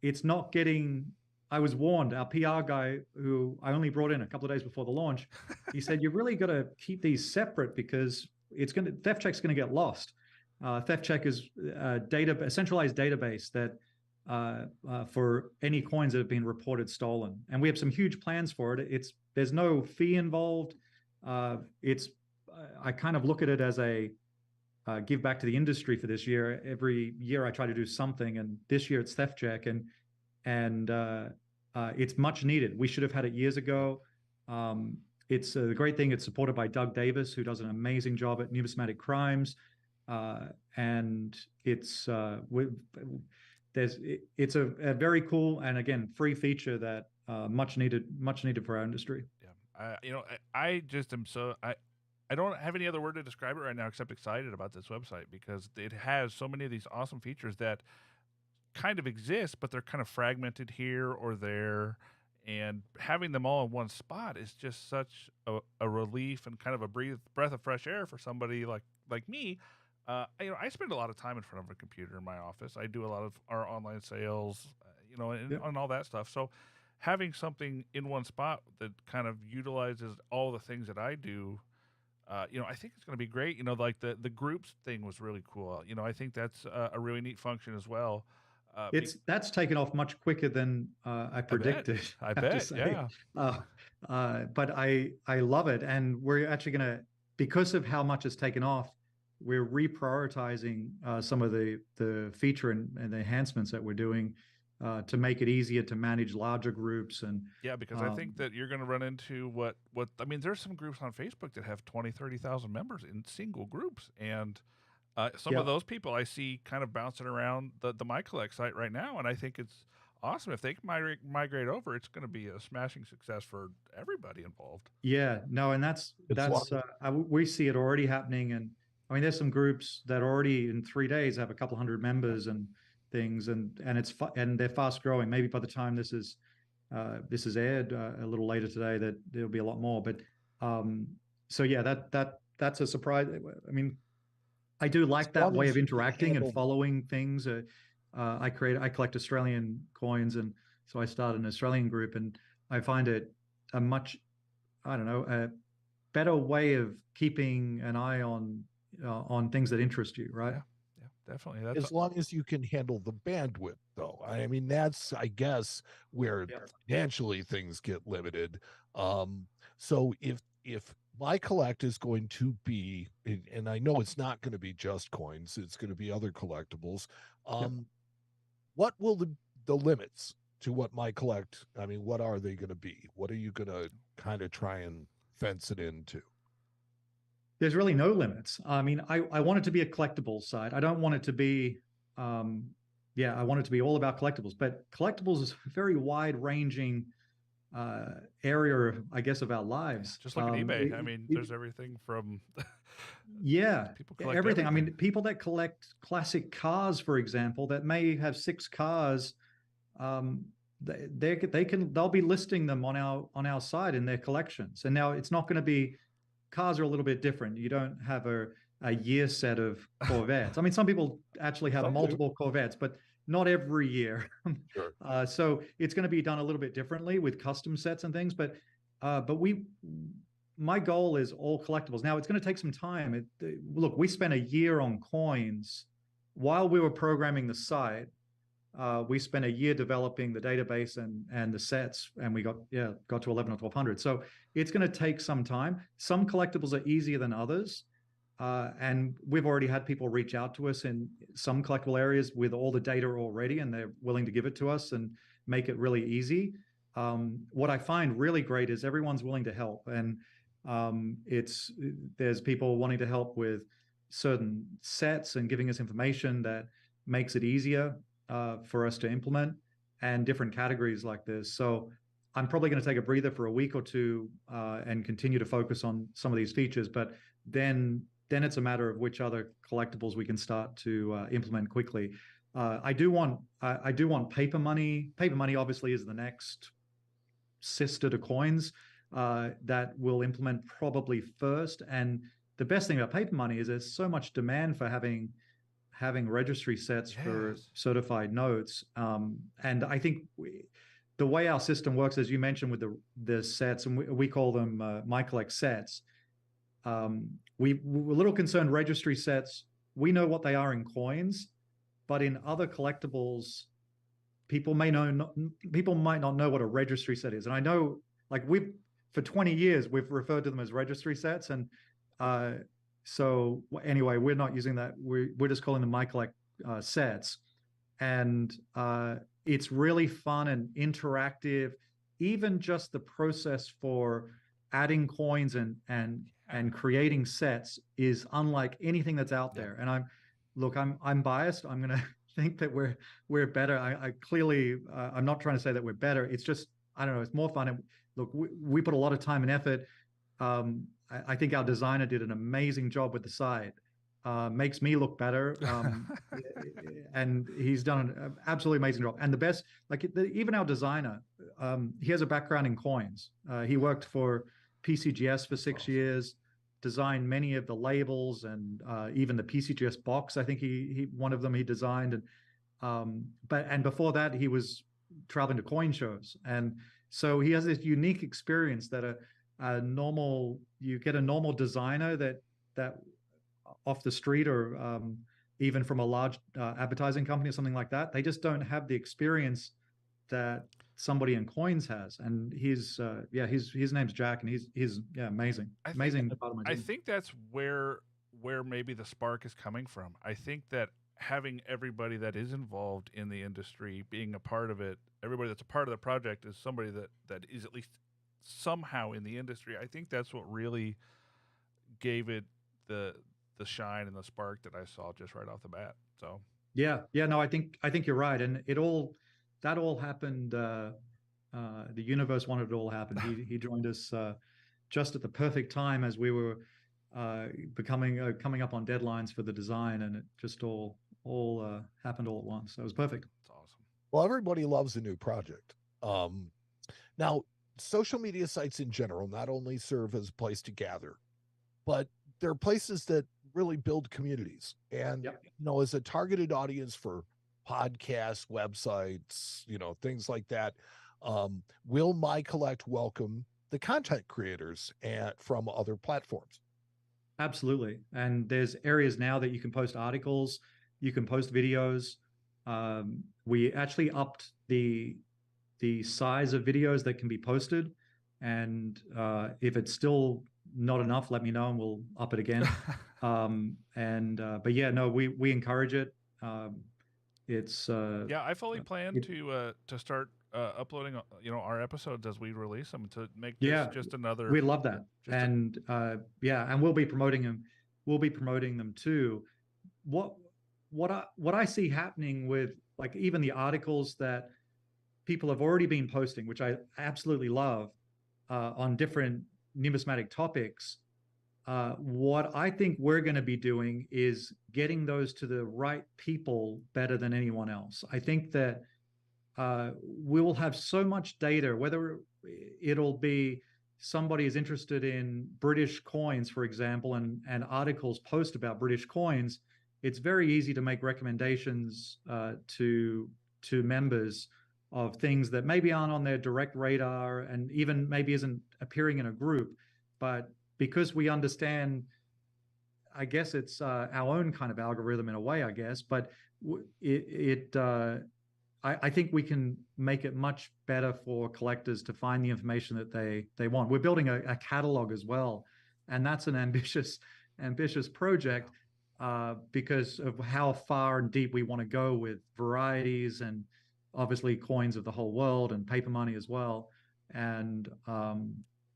it's not getting. I was warned. Our PR guy, who I only brought in a couple of days before the launch, he said, "You've really got to keep these separate, because Theft Check's going to get lost." Theft Check is a centralized database that for any coins that have been reported stolen, and we have some huge plans for it. There's no fee involved. I kind of look at it as a give back to the industry for this year. Every year I try to do something, and this year it's Theft Check, and it's much needed. We should have had it years ago. It's the great thing. It's supported by Doug Davis, who does an amazing job at Numismatic Crimes, and it's a very cool and, again, free feature that much needed for our industry. Yeah, I just am so I don't have any other word to describe it right now except excited about this website, because it has so many of these awesome features that kind of exist, but they're kind of fragmented here or there, and having them all in one spot is just such a relief and kind of a breath of fresh air for somebody like me. I spend a lot of time in front of a computer in my office. I do a lot of our online sales, and all that stuff. So having something in one spot that kind of utilizes all the things that I do, I think it's going to be great. Like the groups thing was really cool. I think that's a really neat function as well. That's taken off much quicker than I predicted. I bet, yeah. But I love it, and we're actually going to, because of how much it's taken off, we're reprioritizing some of the feature and the enhancements that we're doing to make it easier to manage larger groups. And because I think that you're going to run into what I mean. There's some groups on Facebook that have 20,000-30,000 members in single groups, and some of those people I see kind of bouncing around the MyCollect site right now, and I think it's awesome. If they can migrate over, it's going to be a smashing success for everybody involved. Yeah, no, and that's we see it already happening. And I mean, there's some groups that already in 3 days have a couple hundred members and things, and they're fast growing. Maybe by the time this is aired a little later today, that there'll be a lot more. But so yeah, that's a surprise. I mean, I do like that way of interacting and following things. I collect Australian coins, and so I started an Australian group, and I find it a much, a better way of keeping an eye on things that interest you, right? Yeah, definitely. As long as you can handle the bandwidth, though. I mean, that's, I guess, where financially things get limited. So if MyCollect is going to be, and I know it's not going to be just coins, it's going to be other collectibles. What will the limits to what MyCollect, I mean, what are they going to be? What are you going to kind of try and fence it into? There's really no limits. I mean, I want it to be a collectibles site. I don't want it to be, I want it to be all about collectibles. But collectibles is a very wide-ranging area, I guess, of our lives. Just like eBay. I mean, there's everything from people collect everything. I mean, people that collect classic cars, for example, that may have 6 cars, they'll be listing them on our site in their collections. And now it's not going to be, cars are a little bit different. You don't have a year set of Corvettes. I mean, some people actually have multiple Corvettes, but not every year. Sure. So it's going to be done a little bit differently with custom sets and things. But my goal is all collectibles. Now it's going to take some time. Look, we spent a year on coins while we were programming the site. We spent a year developing the database and the sets, and we got to 11 or 1200. So it's going to take some time. Some collectibles are easier than others. And we've already had people reach out to us in some collectible areas with all the data already, and they're willing to give it to us and make it really easy. What I find really great is everyone's willing to help. And there's people wanting to help with certain sets and giving us information that makes it easier for us to implement, and different categories like this. So I'm probably going to take a breather for a week or two and continue to focus on some of these features. But then it's a matter of which other collectibles we can start to implement quickly. I do want paper money. Paper money obviously is the next sister to coins that we'll implement probably first. And the best thing about paper money is there's so much demand for having registry sets for certified notes. And I think the way our system works, as you mentioned, with the sets, and we call them MyCollect sets. We're a little concerned registry sets. We know what they are in coins, but in other collectibles, people might not know what a registry set is. And I know, like, for 20 years, we've referred to them as registry sets. And so anyway, we're not using that. We're just calling them MyCollect sets. And it's really fun and interactive. Even just the process for adding coins and creating sets is unlike anything that's out there. And I'm biased. I'm going to think that we're better. I clearly, I'm not trying to say that we're better. It's just, I don't know, it's more fun. And look, we put a lot of time and effort. I think our designer did an amazing job with the site. Makes me look better. And he's done an absolutely amazing job. And the best, like even our designer, he has a background in coins. He worked for PCGS for 6 years, designed many of the labels and even the PCGS box. I think he one of them he designed. And before that, he was traveling to coin shows. And so he has this unique experience that you get a normal designer that off the street or even from a large advertising company or something like that. They just don't have the experience that somebody in coins has. And his name's Jack, and he's amazing. I think that's where maybe the spark is coming from. I think that having everybody that is involved in the industry being a part of it, everybody that's a part of the project is somebody that is at least somehow in the industry. I think that's what really gave it the shine and the spark that I saw just right off the bat. So no, I think you're right. And that all happened. The universe wanted it all happen. He joined us just at the perfect time as we were coming up on deadlines for the design, and it just all happened all at once. So it was perfect. It's awesome. Well, everybody loves a new project. Now, social media sites in general not only serve as a place to gather, but they're places that really build communities. And as a targeted audience for podcasts, websites, things like that, will MyCollect welcome the content creators from other platforms? Absolutely. And there's areas now that you can post articles, you can post videos. We actually upped the size of videos that can be posted. And if it's still not enough, let me know and we'll up it again. But yeah, no, we encourage it. I fully plan to start uploading our episodes as we release them, to make this just another. We love that. And we'll be promoting them. We'll be promoting them too. What I see happening with, like, even the articles that people have already been posting, which I absolutely love, on different numismatic topics. What I think we're going to be doing is getting those to the right people better than anyone else. I think that we will have so much data, whether it'll be somebody is interested in British coins, for example, and articles post about British coins. it's very easy to make recommendations to members of things that maybe aren't on their direct radar and even maybe isn't appearing in a group. But because we understand, I guess it's our own kind of algorithm in a way, I guess, but I think we can make it much better for collectors to find the information that they want. We're building a catalog as well, and that's an ambitious project because of how far and deep we want to go with varieties and obviously coins of the whole world and paper money as well, and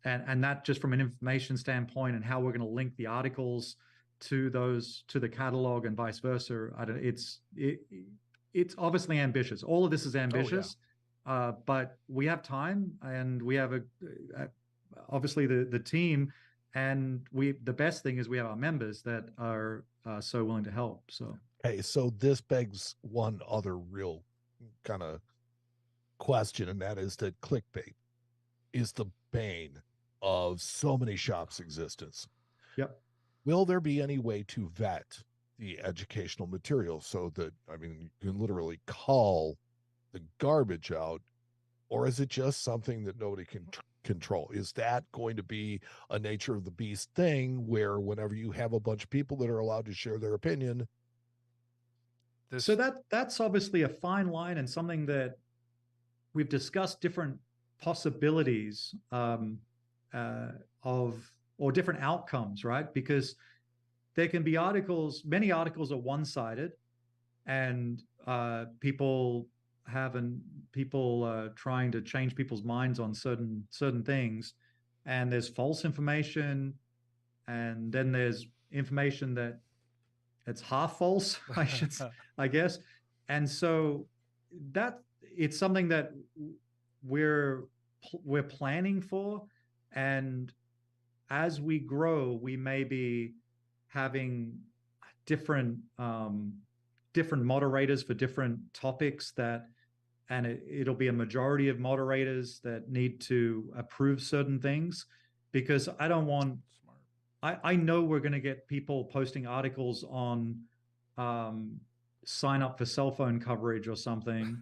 that just from an information standpoint and how we're going to link the articles to the catalog and vice versa. It's obviously ambitious. All of this is ambitious, but we have time and we have obviously the team, and the best thing is we have our members that are so willing to help. So hey, so this begs one other real kind of question, and that is that clickbait is the bane of so many shops' existence. Yep. Will there be any way to vet the educational material so that, I mean, you can literally call the garbage out, or is it just something that nobody can control? Is that going to be a nature of the beast thing where whenever you have a bunch of people that are allowed to share their opinion? So that's obviously a fine line and something that we've discussed different possibilities or different outcomes, right? Because there can be many articles are one-sided, and people trying to change people's minds on certain things, and there's false information, and then there's information that's half false, I guess. And so that it's something that we're planning for, and as we grow, we may be having different moderators for different topics and it'll be a majority of moderators that need to approve certain things, because I don't want. I know we're going to get people posting articles on sign up for cell phone coverage or something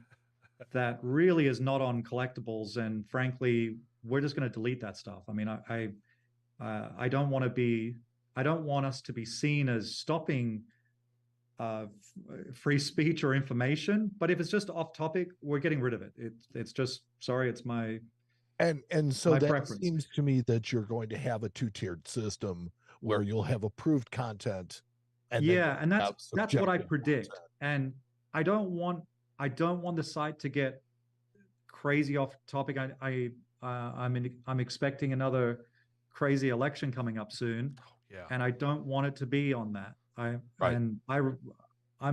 that really is not on collectibles, and frankly, we're just going to delete that stuff. I mean, I don't want us to be seen as stopping free speech or information, but if it's just off topic, we're getting rid of it. It's just, sorry, it's my so that preference. Seems to me that you're going to have a two-tiered system where you'll have approved content, and that's what I predict. Content. And I don't want the site to get crazy off topic. I'm expecting another crazy election coming up soon, and I don't want it to be on that. I'm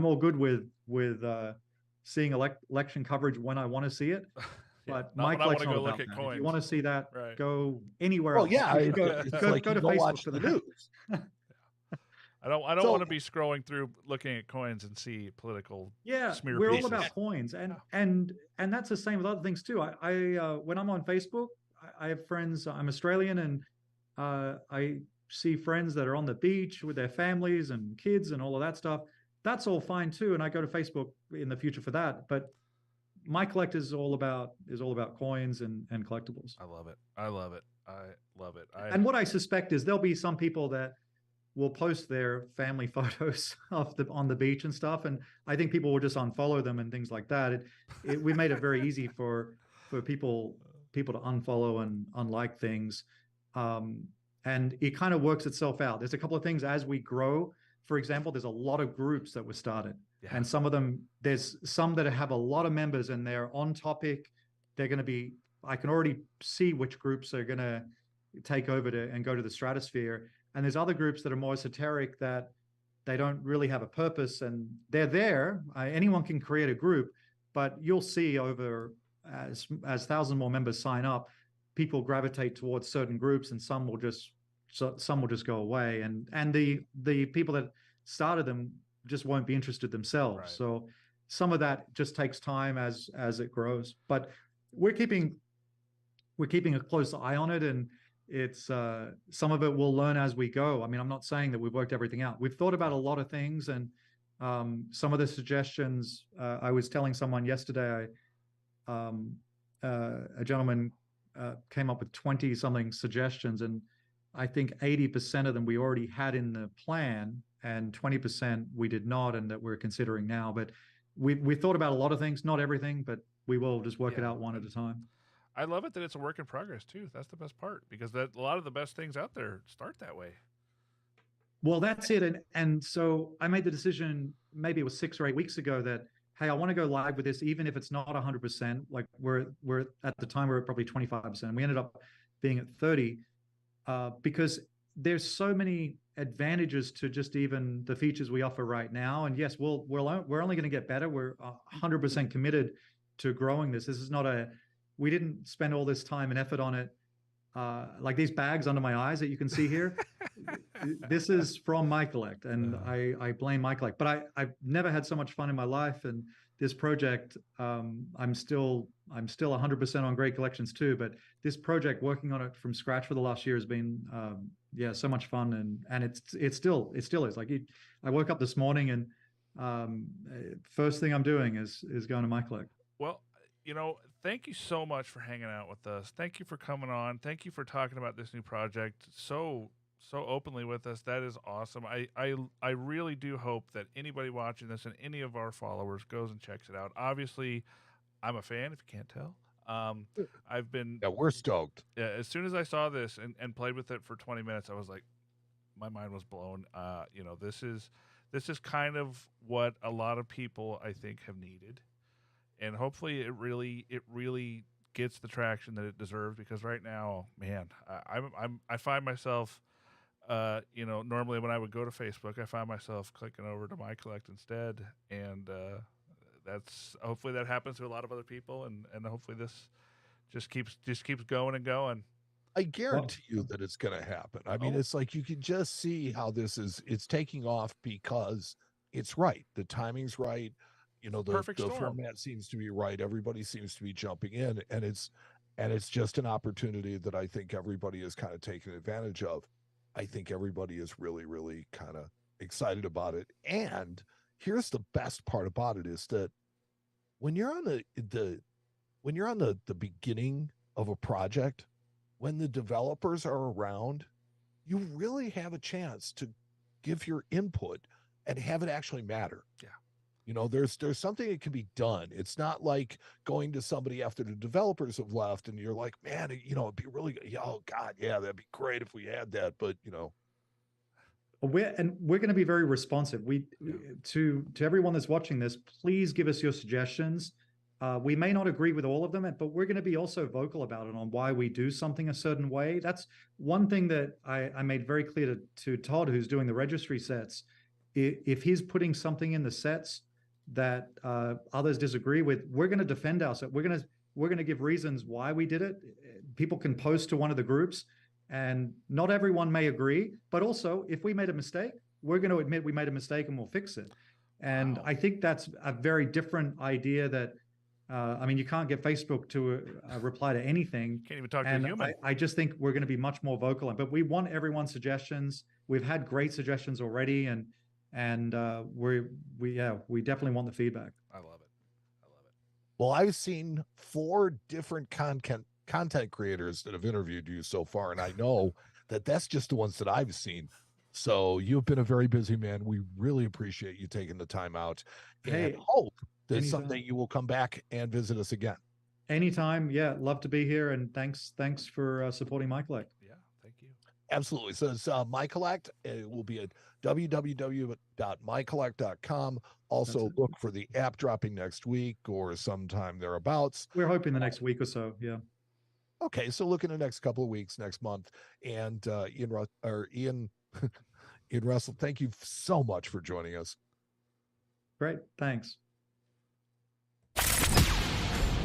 all good with seeing election coverage when I want to see it. But MyCollect's not about that. If you want to see that, go anywhere else. Yeah, go to Facebook watch for the that. news. I don't want to be scrolling through looking at coins and see political smear we're pieces. all about coins, and that's the same with other things too. I when I'm on Facebook, I have friends. I'm Australian, and I see friends that are on the beach with their families and kids and all of that stuff. That's all fine too, and I go to Facebook in the future for that. But MyCollect is all about coins and collectibles. I love it. And what I suspect is there'll be some people that will post their family photos on the beach and stuff, and I think people will just unfollow them and things like that. We made it very easy for people to unfollow and unlike things, and it kind of works itself out. There's a couple of things as we grow. For example, there's a lot of groups that were started, and some of them, there's some that have a lot of members and they're on topic. They're going to be, I can already see which groups are going to take over and go to the stratosphere. And there's other groups that are more esoteric, that they don't really have a purpose, and they're there. Anyone can create a group, but you'll see over as 1,000 more members sign up, people gravitate towards certain groups, and some will just go away, and the people that started them just won't be interested themselves. Right. So some of that just takes time as it grows, but we're keeping a close eye on it, and it's some of it we'll learn as we go. I mean, I'm not saying that we've worked everything out. We've thought about a lot of things, and Some of the suggestions, I was telling someone yesterday, a gentleman came up with 20 something suggestions, and I think 80% of them we already had in the plan, and 20% we did not, and that we're considering now. But we thought about a lot of things, not everything, but we will just work it out one at a time. I love it that it's a work in progress too. That's the best part, because a lot of the best things out there start that way. Well, that's it. And so I made the decision, maybe it was 6 or 8 weeks ago, that, hey, I want to go live with this, even if it's not 100%. Like we're at the time, we're at probably 25%. And we ended up being at 30, because there's so many advantages to just even the features we offer right now. And yes, we're only going to get better. We're 100% committed to growing this. This is not we didn't spend all this time and effort on it. Like these bags under my eyes that you can see here, this is from MyCollect, and I blame MyCollect. But I've never had so much fun in my life, and this project, I'm still 100% on great collections too. But this project, working on it from scratch for the last year, has been so much fun, and it still is. Like I woke up this morning, and first thing I'm doing is going to MyCollect. Well, thank you so much for hanging out with us. Thank you for coming on. Thank you for talking about this new project so openly with us. That is awesome. I really do hope that anybody watching this and any of our followers goes and checks it out. Obviously, I'm a fan, if you can't tell. I've been... Yeah, we're stoked. Yeah, as soon as I saw this and played with it for 20 minutes, I was like, my mind was blown. This is kind of what a lot of people, I think, have needed. And hopefully it really gets the traction that it deserves, because right now, man, I find myself, normally when I would go to Facebook, I find myself clicking over to MyCollect instead, and hopefully that happens to a lot of other people, and hopefully this just keeps going and going. I guarantee you that it's going to happen. I mean, it's like you can just see how it's taking off because it's right. The timing's right. The format seems to be right. Everybody seems to be jumping in, and it's just an opportunity that I think everybody is kind of taking advantage of. I think everybody is really, really kind of excited about it. And here's the best part about it is that when you're on the beginning of a project, when the developers are around, you really have a chance to give your input and have it actually matter. Yeah. There's something that can be done. It's not like going to somebody after the developers have left and you're like, man, it'd be really good. Oh God, yeah, that'd be great if we had that. But we're going to be very responsive. To everyone that's watching this, please give us your suggestions. We may not agree with all of them, but we're going to be also vocal about it on why we do something a certain way. That's one thing that I made very clear to Todd, who's doing the registry sets. If he's putting something in the sets that others disagree with, we're going to defend ourselves. We're going to give reasons why we did it. People can post to one of the groups, and not everyone may agree. But also, if we made a mistake, we're going to admit we made a mistake and we'll fix it. And I think that's a very different idea. That you can't get Facebook to reply to anything. Can't even talk to a human. I just think we're going to be much more vocal. But we want everyone's suggestions. We've had great suggestions already, and we definitely want the feedback. I love it. Well, I've seen 4 different content creators that have interviewed you so far, and I know that that's just the ones that I've seen. So you've been a very busy man. We really appreciate you taking the time out, and hope that someday you will come back and visit us again. Anytime. Yeah, love to be here, and thanks for supporting MyCollect. Yeah, thank you. Absolutely. So it's MyCollect. It will be at www.mycollect.com. Also, look for the app dropping next week or sometime thereabouts. We're hoping the next week or so. Yeah. Okay, so look in the next couple of weeks, next month. And Ian Russell, thank you so much for joining us. Great. Thanks.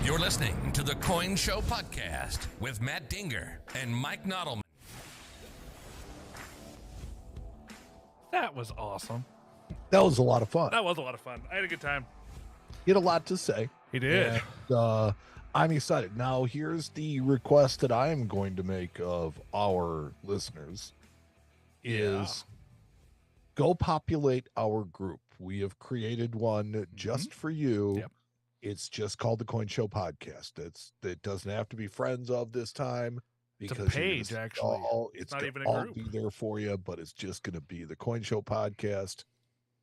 You're listening to the Coin Show Podcast with Matt Dinger and Mike Nodelman. That was awesome. That was a lot of fun. I had a good time. He had a lot to say. He did. And, I'm excited. Now, here's the request that I am going to make of our listeners is Go populate our group. We have created one just for you. Yep. It's just called the Coin Show Podcast. It doesn't have to be friends of this time It's a because you're gonna page, see actually. it's not gonna even a all group. be there for you, but it's just going to be the Coin Show Podcast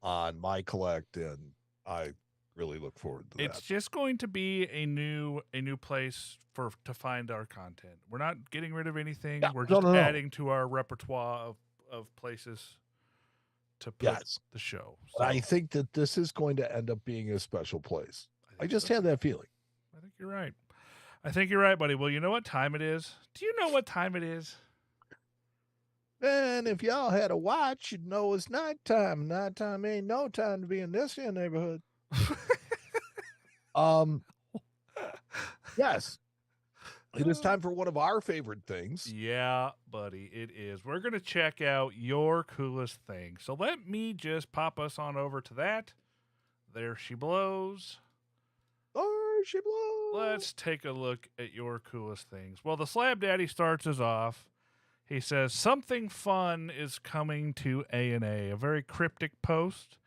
on MyCollect, and I really look forward to It's that. just going to be a new place to find our content. We're not getting rid of anything. Yeah, We're no, just no, no. adding to our repertoire of places to put Yes. the show. But I think that this is going to end up being a special place. I think just so, had too. that feeling. I think you're right. I think you're right, buddy. Well, you know what time it is? Do you know what time it is? And if y'all had a watch, you'd know it's nighttime. Nighttime ain't no time to be in this here neighborhood. Yes. It is time for one of our favorite things. Yeah, buddy, it is. We're going to check out your coolest thing. So let me just pop us on over to that. There she blows. There she blows. Let's take a look at your coolest things. Well, the Slab Daddy starts us off. He says, something fun is coming to A&A. A very cryptic post.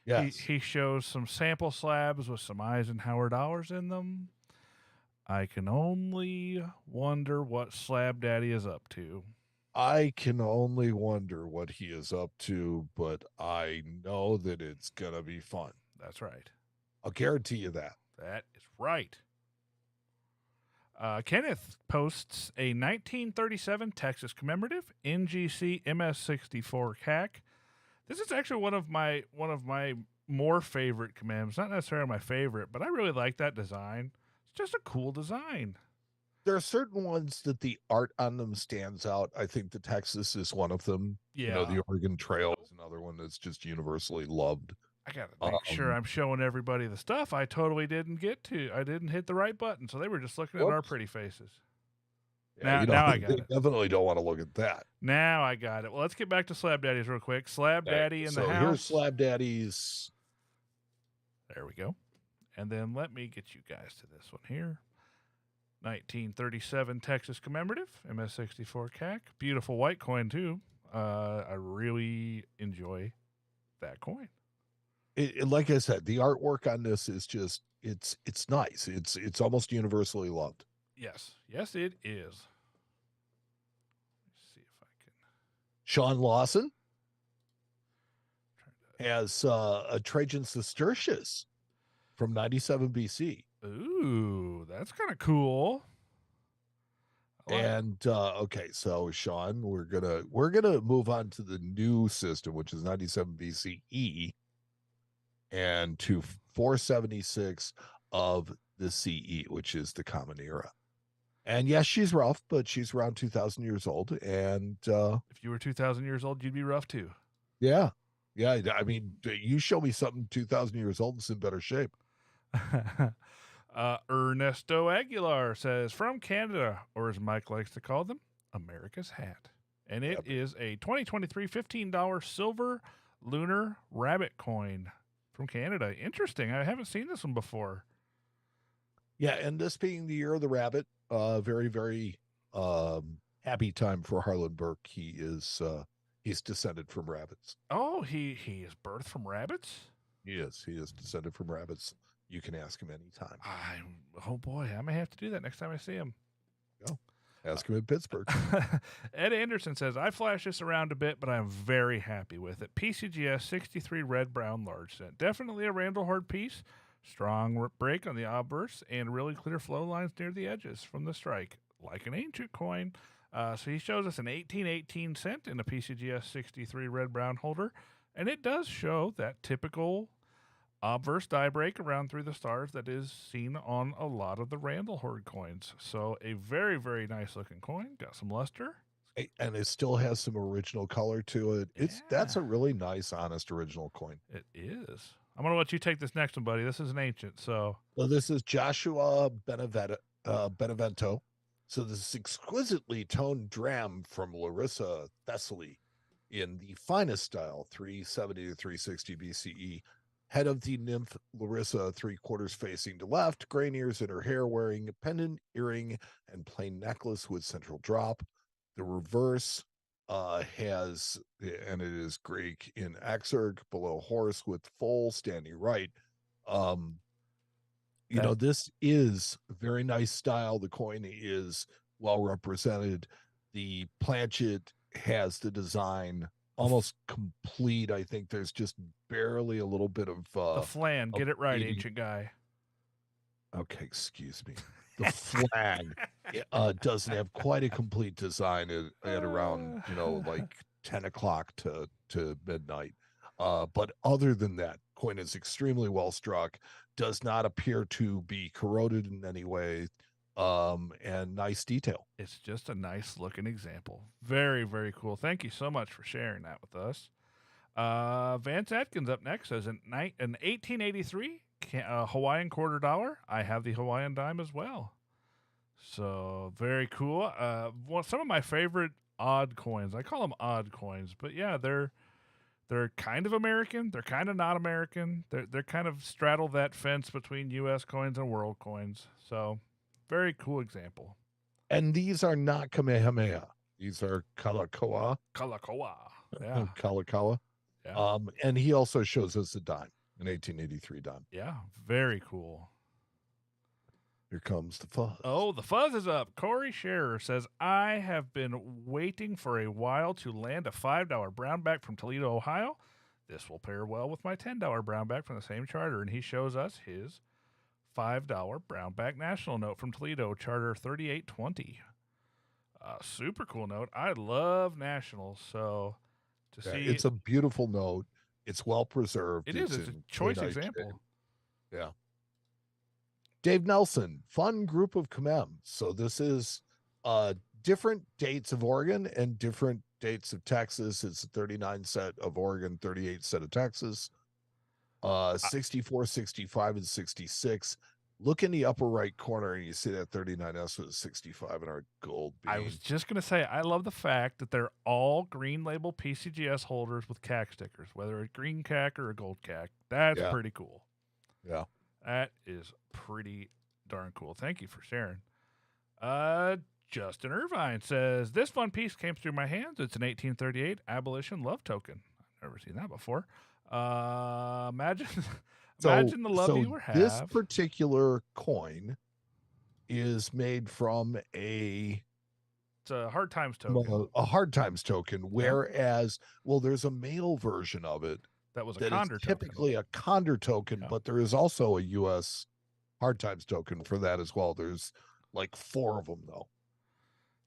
Yes. He shows some sample slabs with some Eisenhower dollars in them. I can only wonder what Slab Daddy is up to. I can only wonder what he is up to, but I know that it's going to be fun. That's right. I'll guarantee you that. That is right. Kenneth posts a 1937 Texas commemorative NGC MS64 CAC. This is actually one of my more favorite commemoratives. Not necessarily my favorite, but I really like that design. It's just a cool design. There are certain ones that the art on them stands out. I think the Texas is one of them. Yeah. You know, the Oregon Trail is another one that's just universally loved. I gotta make sure I'm showing everybody the stuff I totally didn't get to. I didn't hit the right button, so they were just looking at our pretty faces. Yeah, now I got it. Definitely don't want to look at that. Now I got it. Well, let's get back to Slab Daddies real quick. Slab Daddy in the house. Here's Slab Daddies. There we go. And then let me get you guys to this one here. 1937 Texas commemorative, MS64 CAC. Beautiful white coin, too. I really enjoy that coin. Like I said, the artwork on this is just, it's nice. It's almost universally loved. Yes. Yes, it is. Let's see if I can. Sean Lawson has a Trajan Sestertius from 97 BC. Ooh, that's kind of cool. And okay, so Sean, we're gonna move on to the new system, which is 97 BCE, and to 476 of the CE, which is the Common Era. And yes, she's rough, but she's around 2,000 years old. And if you were 2,000 years old, you'd be rough too. Yeah. I mean, you show me something 2,000 years old that's in better shape. Ernesto Aguilar says, from Canada, or as Mike likes to call them, America's Hat. And it is a 2023 $15 silver lunar rabbit coin from Canada. Interesting. I haven't seen this one before. Yeah, and this being the year of the rabbit, very, very happy time for Harlan Burke. He's descended from rabbits. Oh, he is birthed from rabbits? He is descended from rabbits. You can ask him anytime. Oh boy, I may have to do that next time I see him. Go. Ask him in Pittsburgh. Ed Anderson says, I flashed this around a bit, but I'm very happy with it. PCGS 63 red, brown, large cent. Definitely a Randall Horde piece. Strong break on the obverse and really clear flow lines near the edges from the strike, like an ancient coin. So he shows us an 1818 cent in a PCGS 63 red, brown holder. And it does show that typical obverse die break around through the stars that is seen on a lot of the Randall Horde coins. So a very, very nice looking coin. Got some luster. And it still has some original color to it. That's a really nice, honest, original coin. It is. I'm going to let you take this next one, buddy. This is an ancient. So this is Joshua Benevento. So this is exquisitely toned dram from Larissa Thessaly in the finest style, 370 to 360 BCE. Head of the nymph Larissa, 3/4 facing to left, grain ears in her hair, wearing a pendant, earring, and plain necklace with central drop. The reverse has, and it is Greek in exerg, below horse with full standing right. This is very nice style. The coin is well represented. The planchet has the design almost complete. I think there's just barely a little bit of the flan. Get it right, bleeding. ancient guy. Okay, excuse me. The flag doesn't have quite a complete design at around like 10 o'clock to midnight. But other than that, coin is extremely well struck, does not appear to be corroded in any way, and nice detail. It's just a nice looking example. Very, very cool. Thank you so much for sharing that with us. Vance Atkins up next says, in 1883 Hawaiian $quarter. I have the Hawaiian dime as well. So very cool. Some of my favorite odd coins. I call them odd coins, but yeah, they're kind of American. They're kind of not American. They're kind of straddle that fence between U.S. coins and world coins. So very cool example. And these are not Kamehameha. These are Kalakaua. Kalakaua. Yeah. Kalakaua. Yeah. And he also shows us a dime, an 1883 dime. Yeah. Very cool. Here comes the fuzz. Oh, the fuzz is up. Corey Scherer says, I have been waiting for a while to land a $5 brownback from Toledo, Ohio. This will pair well with my $10 brownback from the same charter. And he shows us his $5 brownback national note from Toledo, charter 3820. Super cool note. I love nationals. So to see. It's a beautiful note. It's well preserved. It's a choice example. Shape. Yeah. Dave Nelson, fun group of commems. So this is different dates of Oregon and different dates of Texas. It's a 39 set of Oregon, 38 set of Texas, 64, 65, and 66. Look in the upper right corner and you see that 39S with a 65 in our gold beam. I was just going to say, I love the fact that they're all green label PCGS holders with CAC stickers, whether a green CAC or a gold CAC. That's pretty cool. Yeah. That is pretty darn cool. Thank you for sharing. Justin Irvine says, this fun piece came through my hands. It's an 1838 abolition love token. I've never seen that before. Imagine the love you have. This particular coin is made from it's a hard times token. A hard times token, whereas, there's a male version of it. That was a Condor token. Typically a Condor token, but there is also a U.S. hard times token for that as well. There's like 4 of them, though.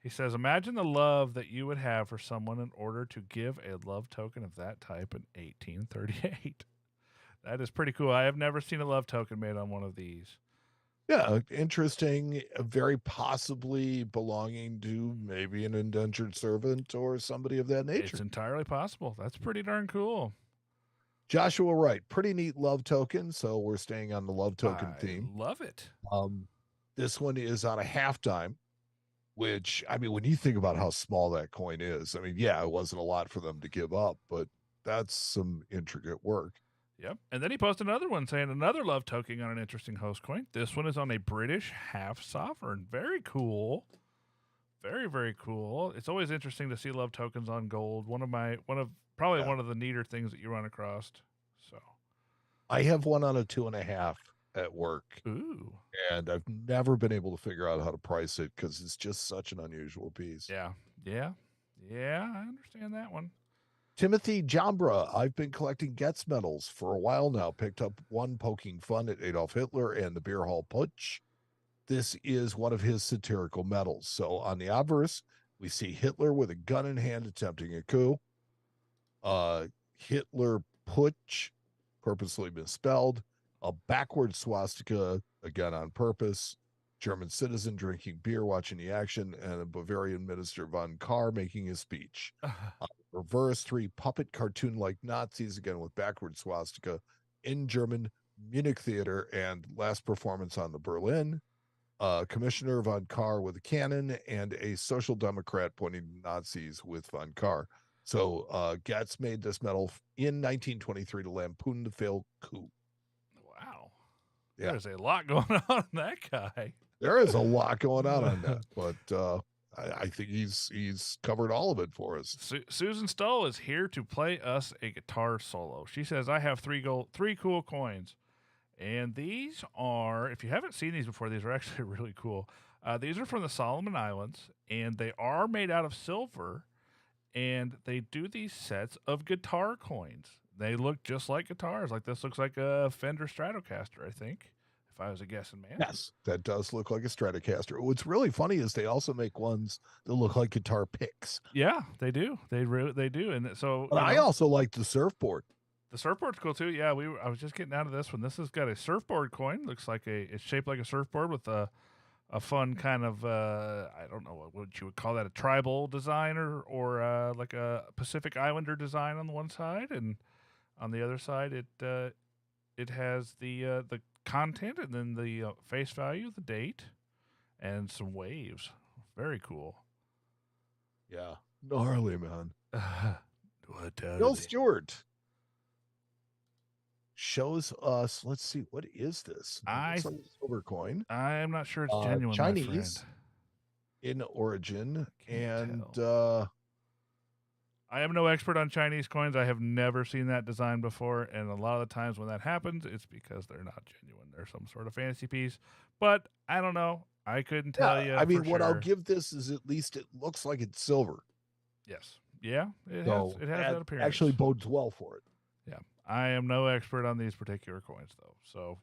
He says, imagine the love that you would have for someone in order to give a love token of that type in 1838. That is pretty cool. I have never seen a love token made on one of these. Yeah, interesting. Very possibly belonging to maybe an indentured servant or somebody of that nature. It's entirely possible. That's pretty darn cool. Joshua Wright, pretty neat love token. So we're staying on the love token theme. Love it. This one is on a half dime, which, I mean, when you think about how small that coin is, I mean, yeah, it wasn't a lot for them to give up, but that's some intricate work. Yep. And then he posted another one saying another love token on an interesting host coin. This one is on a British half sovereign. Very cool. Very, very cool. It's always interesting to see love tokens on gold. One of the neater things that you run across. So I have one on a 2.5 at work. Ooh. And I've never been able to figure out how to price it because it's just such an unusual piece. Yeah. I understand that one. Timothy Jambra, I've been collecting Getz medals for a while now. Picked up one poking fun at Adolf Hitler and the Beer Hall Putsch. This is one of his satirical medals. So on the obverse, we see Hitler with a gun in hand attempting a coup. Hitler Putsch, purposely misspelled. A backward swastika, again on purpose. German citizen drinking beer, watching the action, and a Bavarian minister von Kahr making his speech. Reverse, 3 puppet cartoon-like Nazis, again with backward swastika, in German Munich theater, and last performance on the Berlin. Commissioner von Kahr with a cannon, and a social democrat pointing to Nazis with von Kahr. So Getz made this medal in 1923 to lampoon the failed coup. Wow. Yeah. There's a lot going on in that guy. There is a lot going on that, but I think he's covered all of it for us. Susan Stoll is here to play us a guitar solo. She says, I have three cool coins. And these are, if you haven't seen these before, these are actually really cool. These are from the Solomon Islands, and they are made out of silver, and they do these sets of guitar coins. They look just like guitars. Like this looks like a Fender Stratocaster, I think, if I was a guessing man. Yes, that does look like a Stratocaster. What's really funny is they also make ones that look like guitar picks. Yeah, they do. They do. And so But I also like the surfboard. the surfboard's cool too. Yeah, I was just getting out of this one. This has got a surfboard coin. Looks like it's shaped like a surfboard with a fun kind of I don't know what you would call that, a tribal design or like a Pacific Islander design on the one side, and on the other side it has the content and then the face value, the date, and some waves. Very cool. Yeah, gnarly, man. What Bill Stewart shows us. Let's see, what is this? It's like a silver coin. I am not sure it's genuine. Chinese my friend. in origin, and I am no expert on Chinese coins. I have never seen that design before, and a lot of the times when that happens, it's because they're not genuine. They're some sort of fantasy piece. But I don't know. I couldn't tell you. I mean, for what I'll sure. give this is at least it looks like it's silver. Yes. Yeah. It So has that appearance. actually bodes well for it. Yeah. I am no expert on these particular coins, though. So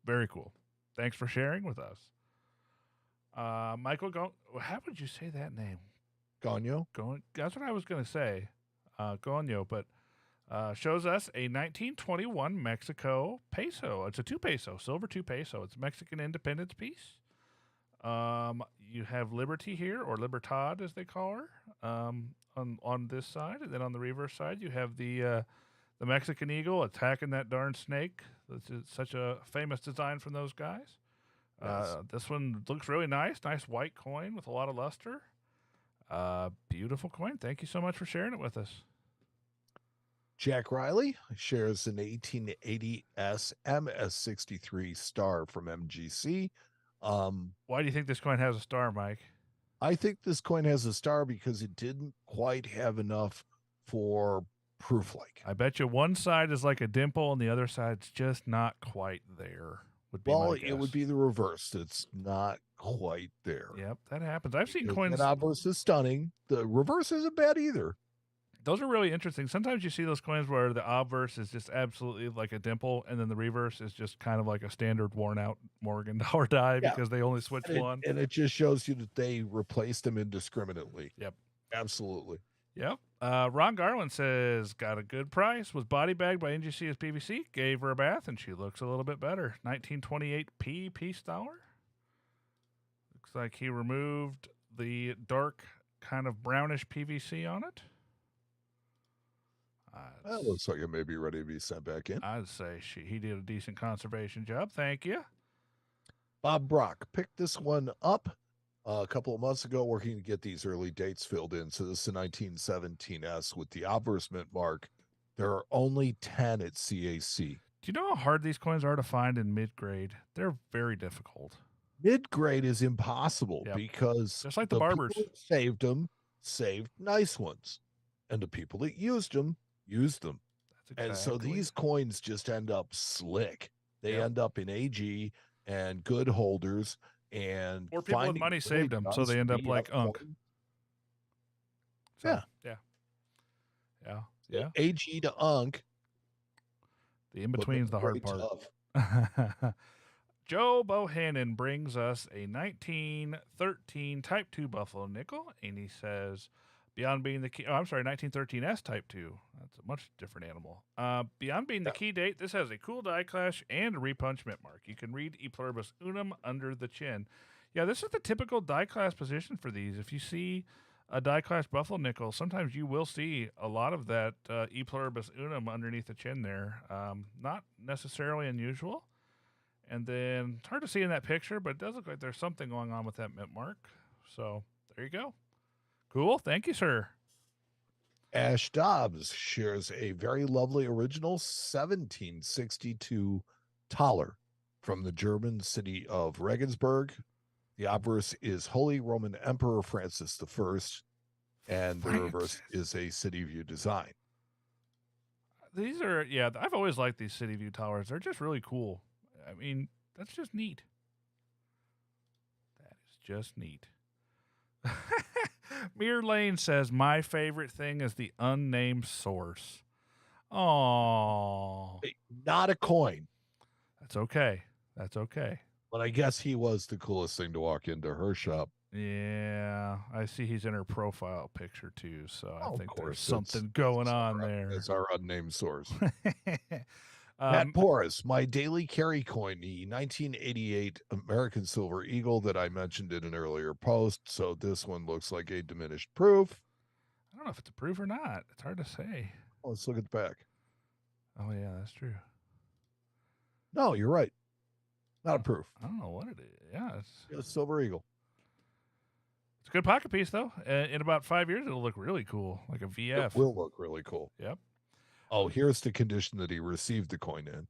very cool. Thanks for sharing with us. Michael, how would you say that name? Gonyo. That's what I was going to say. Gonyo, but shows us a 1921 Mexico peso. It's a 2 peso, silver 2 peso. It's a Mexican independence piece. You have Liberty here, or Libertad as they call her, on this side, and then on the reverse side you have the Mexican eagle attacking that darn snake. This is such a famous design from those guys. Yes. This one looks really nice. Nice white coin with a lot of luster. Beautiful coin. Thank you so much for sharing it with us. Jack Riley shares an 1880 MS63 star from MGC. Why do you think this coin has a star, Mike? I think this coin has a star because it didn't quite have enough for proof like. I bet you one side is like a dimple and the other side's just not quite there. Well, it would be the reverse. It's not quite there. Yep, that happens. I've seen The coins. obverse is stunning. The reverse isn't bad either. Those are really interesting. Sometimes you see those coins where the obverse is just absolutely like a dimple, and then the reverse is just kind of like a standard worn out Morgan dollar die because they only switch one. And it just shows you that they replaced them indiscriminately. Yep. Absolutely. Yep. Ron Garland says, got a good price, was body bagged by NGC as PVC, gave her a bath, and she looks a little bit better. 1928 P piece dollar. Looks like he removed the dark kind of brownish PVC on it. That looks like it may be ready to be sent back in. I'd say he did a decent conservation job. Thank you. Bob Brock picked this one up a couple of months ago, working to get these early dates filled in. So this is a 1917S with the obverse mint mark. There are only 10 at CAC. Do you know how hard these coins are to find in mid-grade? They're very difficult. Mid-grade is impossible because just like the barbers people that saved them, saved nice ones. And the people that used them, used them. That's exactly. And so these coins just end up slick. They end up in AG and good holders, and or people with money saved them, so they end up like Unk. So, yeah. AG to Unk. The in-between's the hard part. Joe Bohannon brings us a 1913 Type 2 Buffalo Nickel, and he says, beyond being the key, 1913S Type 2. That's a much different animal. Beyond being the key date, this has a cool die clash and a repunch mint mark. You can read E pluribus unum under the chin. Yeah, this is the typical die class position for these. If you see a die clash Buffalo Nickel, sometimes you will see a lot of that E pluribus unum underneath the chin there. Not necessarily unusual. And then it's hard to see in that picture, but it does look like there's something going on with that mint mark. So there you go. Cool. Thank you, sir. Ash Dobbs shares a very lovely original 1762 Thaler from the German city of Regensburg The obverse is Holy Roman Emperor Francis I, and the reverse is a city view design. These are, yeah, I've always liked these city view towers. They're just really cool. I mean, that's just neat. That is just neat. Mirror Lane says, my favorite thing is the unnamed source. Oh, Not a coin, that's okay. That's okay. but I guess he was the coolest thing to walk into her shop. Yeah, I see he's in her profile picture too, so I Of think there's course, something going on there. It's our unnamed source. Um, Matt Porras, my daily carry coin, the 1988 American Silver Eagle that I mentioned in an earlier post. So this one looks like a diminished proof. I don't know if it's a proof or not. It's hard to say. Let's look at the back. Oh yeah, that's true. No, you're right. Not a proof. I don't know what it is. Yeah, It's Silver Eagle. it's a good pocket piece though. In about 5 years, it'll look really cool, like a VF. It will look really cool. Yep. Oh, here's the condition that he received the coin in.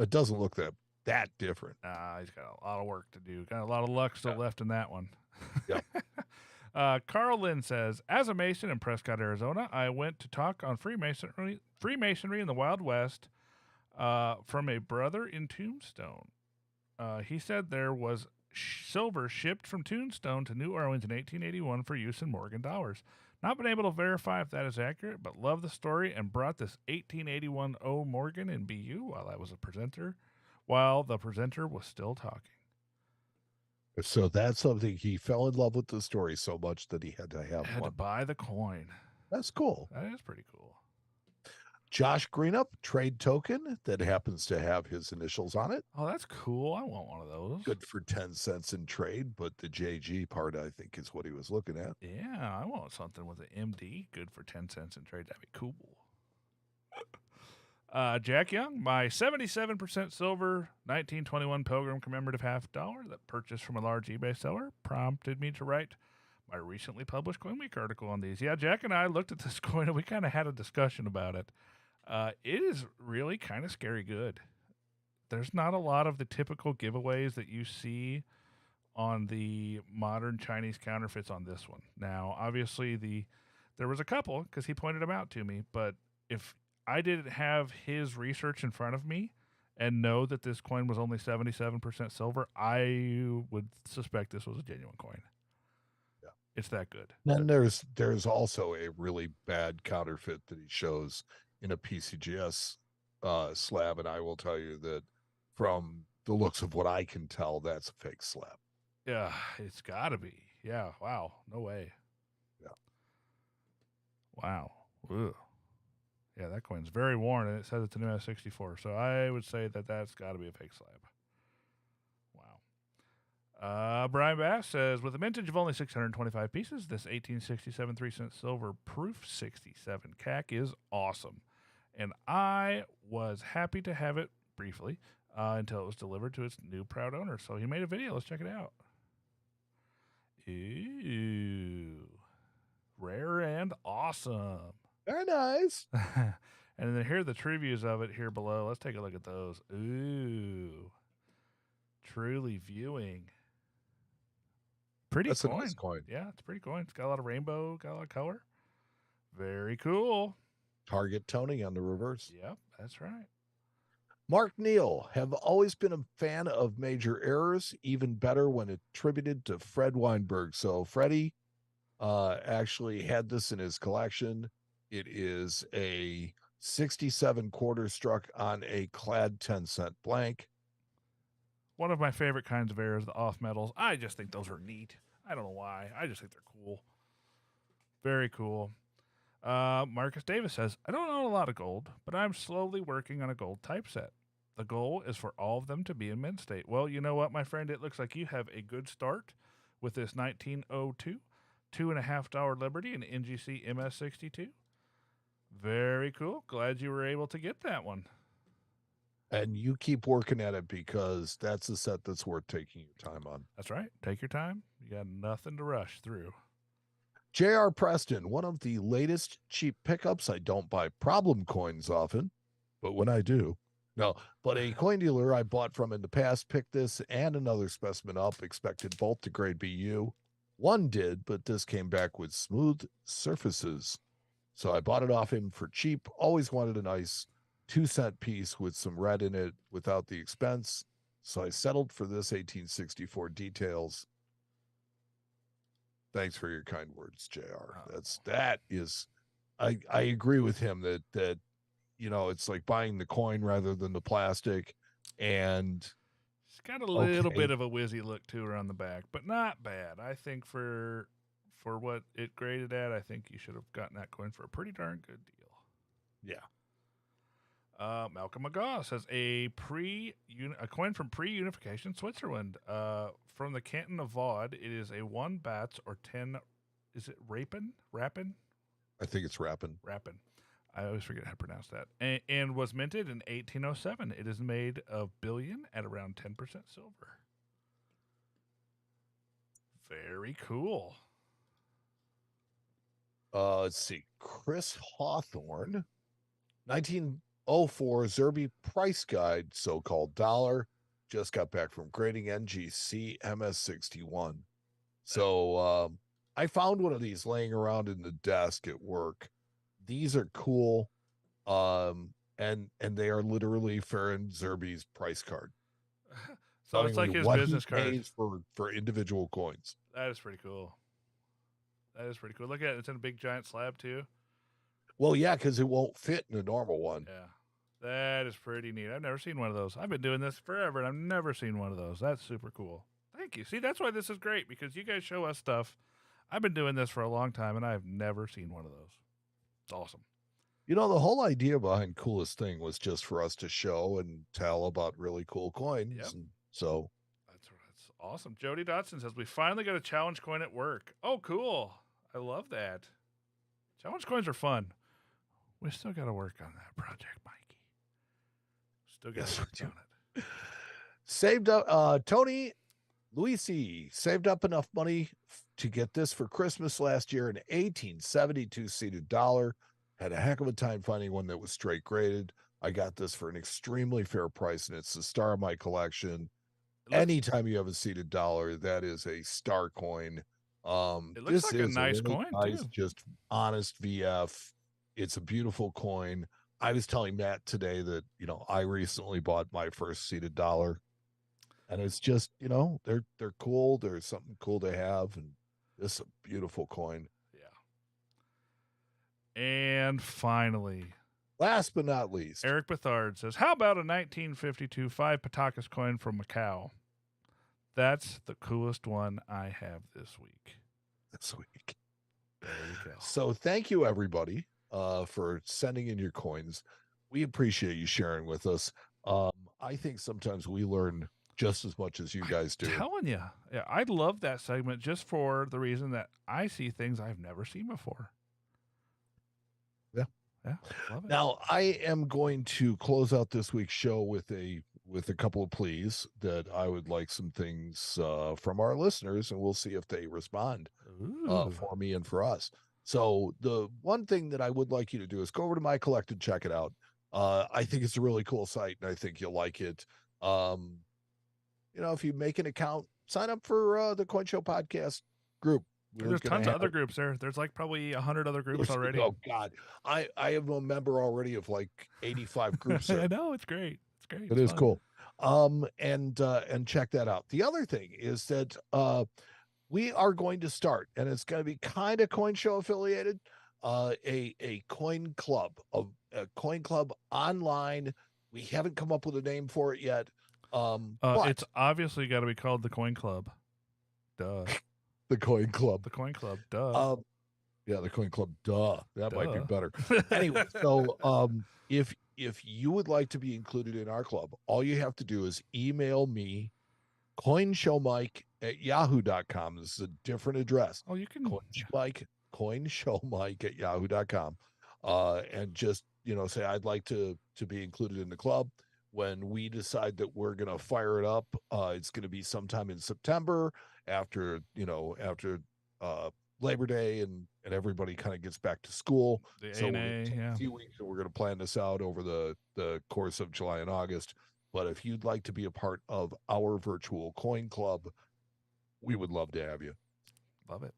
It doesn't look that different. He's got a lot of work to do. Got a lot of luck still left in that one. Yep. Carl Lynn says, as a Mason in Prescott, Arizona, I went to talk on Freemasonry in the Wild West from a brother in Tombstone. He said there was silver shipped from Tombstone to New Orleans in 1881 for use in Morgan dollars. Not been able to verify if that is accurate, but love the story and brought this 1881 O Morgan in BU while the presenter was still talking. So that's something he fell in love with the story so much that he had to have Had one. to buy the coin. That's cool. That is pretty cool. Josh Greenup, trade token that happens to have his initials on it. Oh, that's cool. I want one of those. Good for 10 cents in trade, but the JG part, I think, is what he was looking at. Yeah, I want something with an MD. Good for 10 cents in trade. That'd be cool. Jack Young, my 77% silver 1921 Pilgrim commemorative $50 that purchased from a large eBay seller prompted me to write my recently published Coin Week article on these. Yeah, Jack and I looked at this coin and we kind of had a discussion about it. It is really kind of scary good. There's not a lot of the typical giveaways that you see on the modern Chinese counterfeits on this one. Now, obviously, there was a couple because he pointed them out to me, but if I didn't have his research in front of me and know that this coin was only 77% silver, I would suspect this was a genuine coin. Yeah. It's that good. Then there's also a really bad counterfeit that he shows in a PCGS slab, and I will tell you that from the looks of what I can tell, that's a fake slab. Yeah, it's got to be. Yeah, wow. No way. Yeah. Wow. Ugh. Yeah, that coin's very worn, and it says it's an MS64. So I would say that that's got to be a fake slab. Wow. Brian Bass says, with a mintage of only 625 pieces, this 1867 3-cent silver proof 67 CAC is awesome. And I was happy to have it briefly until it was delivered to its new proud owner. So he made a video. Let's check it out. Ooh. Rare and awesome. Very nice. And then here are the previews of it here below. Let's take a look at those. Ooh. Truly viewing. Pretty That's coin. a nice coin. Yeah, it's a pretty coin. It's got a lot of rainbow, got a lot of color. Very cool. Target toning on the reverse. Yep, that's right. Mark Neal, have always been a fan of Major Errors, even better when attributed to Fred Weinberg. So Freddie actually had this in his collection. It is a 67 quarter struck on a clad 10-cent blank. One of my favorite kinds of errors, the off metals. I just think those are neat. I don't know why. I just think they're cool. Very cool. Marcus Davis says, I don't own a lot of gold, but I'm slowly working on a gold typeset. The goal is for all of them to be in mint state. Well, you know what, my friend? It looks like you have a good start with this 1902 $2.50 Liberty and NGC MS62. Very cool. Glad you were able to get that one. And you keep working at it because that's a set that's worth taking your time on. That's right. Take your time. You got nothing to rush through. J.R. Preston, one of the latest cheap pickups. I don't buy problem coins often, but when I do, No, but a coin dealer I bought from in the past picked this and another specimen up, expected both to grade BU. One did, but this came back with smooth surfaces. So I bought it off him for cheap. Always wanted a nice 2-cent piece with some red in it without the expense. So I settled for this 1864 details. Thanks for your kind words, JR. That is I agree with him that it's like buying the coin rather than the plastic. And it's got a little bit of a whizzy look to her on the back, but not bad. I think for what it graded at, I think you should have gotten that coin for a pretty darn good deal. Yeah. Malcolm McGaw says a coin from pre-unification Switzerland. From the canton of Vaud, it is a 1 bats or 10. Is it Rapin? I think it's Rapin. I always forget how to pronounce that. And was minted in 1807. It is made of bullion at around 10% silver. Very cool. Let's see. Chris Hawthorne, 1904 Zerby price guide, so-called dollar. Just got back from grading NGC MS61. So I found one of these laying around in the desk at work. These are cool. And they are literally Farron Zerby's price card. So it's like his business card for individual coins. That is pretty cool. Look at it. It's in a big giant slab too. Well, yeah, because it won't fit in a normal one. Yeah. That is pretty neat. I've never seen one of those. I've been doing this forever, and I've never seen one of those. That's super cool. Thank you. See, that's why this is great, because you guys show us stuff. I've been doing this for a long time, and I've never seen one of those. It's awesome. The whole idea behind Coolest Thing was just for us to show and tell about really cool coins. Yep. And so that's awesome. Jody Dotson says, we finally got a challenge coin at work. Oh, cool. I love that. Challenge coins are fun. We still got to work on that project, Mikey. Still got to work on it. Saved up, Tony Luisi saved up enough money to get this for Christmas last year, an 1872 seated dollar. Had a heck of a time finding one that was straight graded. I got this for an extremely fair price, and it's the star of my collection. Anytime you have a seated dollar, that is a star coin. It looks like a nice coin, too. Just honest VF. It's a beautiful coin. I was telling Matt today that, I recently bought my first seated dollar, and it's just, they're cool. There's something cool to have, and this is a beautiful coin. Yeah. And finally, last but not least, Eric Bethard says, how about a 1952 5 Patakas coin from Macau? That's the coolest one I have this week. There you go. So thank you, everybody, for sending in your coins. We appreciate you sharing with us. I think sometimes we learn just as much as you guys do. I'm telling you. Yeah, I love that segment just for the reason that I see things I've never seen before. Yeah, love it. Now, I am going to close out this week's show with a couple of pleas that I would like some things from our listeners, and we'll see if they respond for me and for us. So the one thing that I would like you to do is go over to MyCollect and check it out. I think it's a really cool site, and I think you'll like it. If you make an account, sign up for the Coin Show podcast group. There's tons of other groups there. There's like probably 100 other groups already. Oh God, I am a member already of like 85 groups. There. I know, it's great. It's great. It is cool. And check that out. The other thing is that we are going to start, and it's going to be kind of Coin Show affiliated, a coin club, a coin club online. We haven't come up with a name for it yet. But it's obviously got to be called the Coin Club. Duh. The Coin Club. The Coin Club. Duh. Yeah, the Coin Club. Duh. That might be better. Anyway, so if you would like to be included in our club, all you have to do is email me, coinshowmike@yahoo.com. This is a different address. Oh, you can coinshowmike@yahoo.com. And just, say I'd like to be included in the club. When we decide that we're going to fire it up, it's going to be sometime in September after Labor Day and everybody kind of gets back to school. The So we're A&A, gonna take yeah. a few weeks and we're going to plan this out over the course of July and August. But if you'd like to be a part of our virtual coin club, we would love to have you. Love it.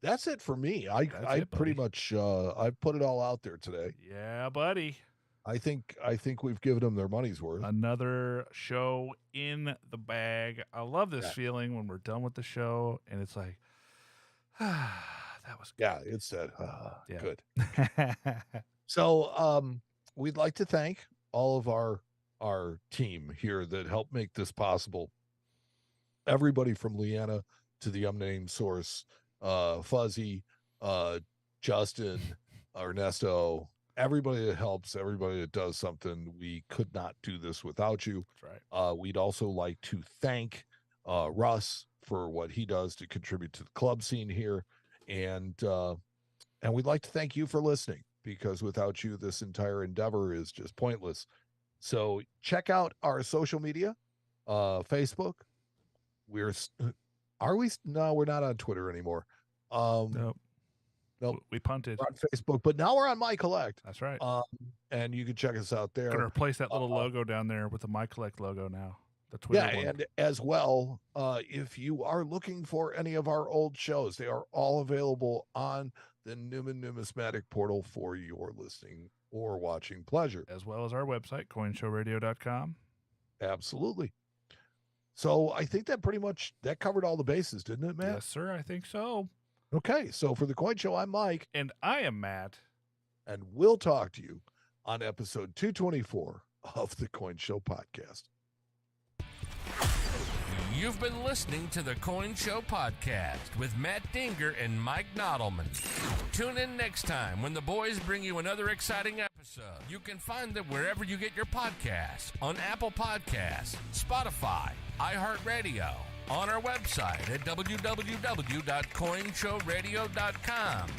That's it for me. I pretty much I put it all out there today. Yeah, buddy. I think we've given them their money's worth. Another show in the bag. I love this Yeah. feeling when we're done with the show and it's like, that was good. Yeah, it's that Yeah. good. So we'd like to thank all of our team here that helped make this possible. Everybody from Leanna to the unnamed source, Fuzzy, Justin, Ernesto, everybody that helps, everybody that does something. We could not do this without you. That's right. We'd also like to thank Russ for what he does to contribute to the club scene here. And we'd like to thank you for listening, because without you, this entire endeavor is just pointless. So check out our social media, Facebook. We're not on Twitter anymore. Nope. Nope. We punted. We're on Facebook, but now we're on MyCollect. That's right. And you can check us out there. Gonna replace that little logo down there with the MyCollect logo now. The Twitter one. And as well, if you are looking for any of our old shows, they are all available on the Newman Numismatic portal for your listening or watching pleasure. As well as our website, coinshowradio.com. Absolutely. So I think that pretty much that covered all the bases, didn't it, Matt? Yes, sir. I think so. Okay. So for the Coin Show, I'm Mike. And I am Matt. And we'll talk to you on episode 224 of the Coin Show podcast. You've been listening to the Coin Show podcast with Matt Dinger and Mike Nodelman. Tune in next time when the boys bring you another exciting episode. You can find them wherever you get your podcasts, on Apple Podcasts, Spotify, iHeartRadio, on our website at www.coinshowradio.com.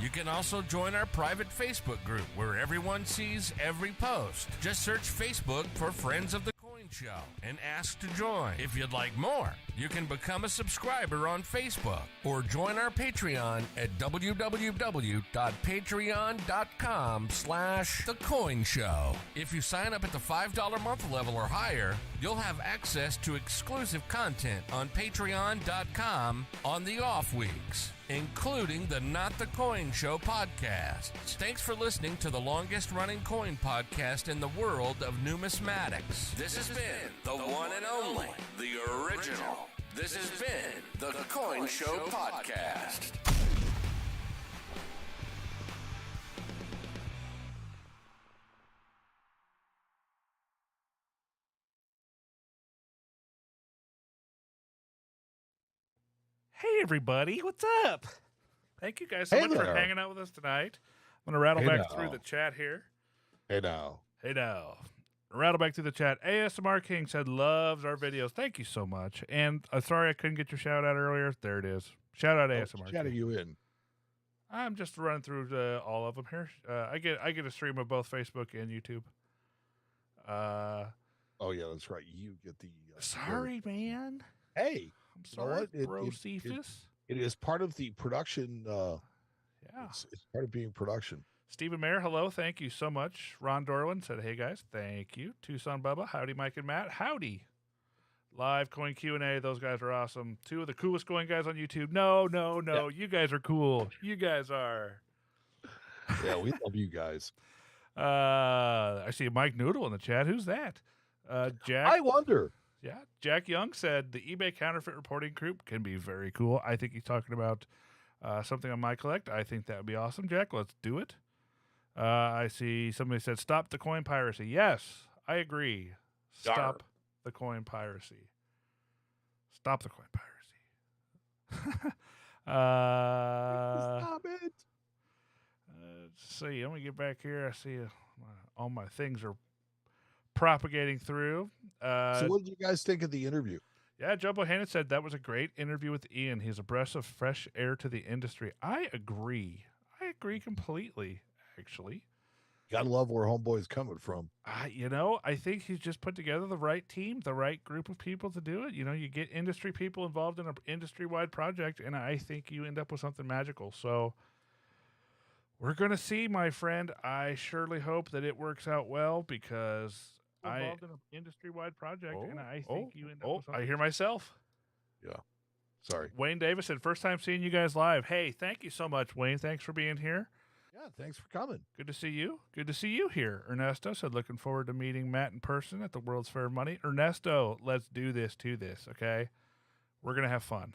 You can also join our private Facebook group where everyone sees every post. Just search Facebook for Friends of the Coin Show and ask to join. If you'd like more, you can become a subscriber on Facebook or join our Patreon at www.patreon.com/thecoinshow. If you sign up at the $5 month level or higher, you'll have access to exclusive content on patreon.com on the off weeks, including the Not the Coin Show podcast. Thanks for listening to the longest running coin podcast in the world of numismatics. This has been the one and only, the original. This has been the Coin Show podcast. Hey, everybody. What's up? Thank you guys so Hey much for there. hanging out with us tonight. I'm going to rattle Hey back now. through the chat here. Hey now. Hey now. Rattle back through the chat. ASMR King said loves our videos. Thank you so much. And sorry I couldn't get your shout out earlier. There it is. Shout out ASMR Chatting King. you in. I'm just running through all of them here. I get a stream of both Facebook and YouTube. Oh yeah, that's right. You get the. Sorry, man. Hey, I'm you know sorry, what? bro. Cephas. It is part of the production. Yeah. It's part of being production. Stephen Mayer, hello. Thank you so much. Ron Dorwin said, hey, guys. Thank you. Tucson Bubba. Howdy, Mike and Matt. Howdy. Live coin Q&A. Those guys are awesome. Two of the coolest coin guys on YouTube. No. Yeah. You guys are cool. You guys are. Yeah, we love you guys. I see Mike Noodle in the chat. Who's that? Jack. I wonder. Yeah. Jack Young said the eBay counterfeit reporting group can be very cool. I think he's talking about something on MyCollect. I think that would be awesome, Jack. Let's do it. I see somebody said stop the coin piracy. Yes, I agree. Stop the coin piracy. Stop the coin piracy. Stop it. Let's see. Let me get back here. I see all my things are propagating through. So what did you guys think of the interview? Yeah, Joe Bohannon said that was a great interview with Ian. He's a breath of fresh air to the industry. I agree. I agree completely, actually. Gotta love where Homeboy's coming from. I think he's just put together the right team, the right group of people to do it. You get industry people involved in an industry-wide project, and I think you end up with something magical. So we're going to see, my friend. I surely hope that it works out well because involved in an industry-wide project, and I think you end up with something. I hear myself. Yeah. Sorry. Wayne Davison, first time seeing you guys live. Hey, thank you so much, Wayne. Thanks for being here. Yeah, thanks for coming. Good to see you. Good to see you here. Ernesto said, looking forward to meeting Matt in person at the World's Fair of Money. Ernesto, let's do this to this, okay? We're going to have fun.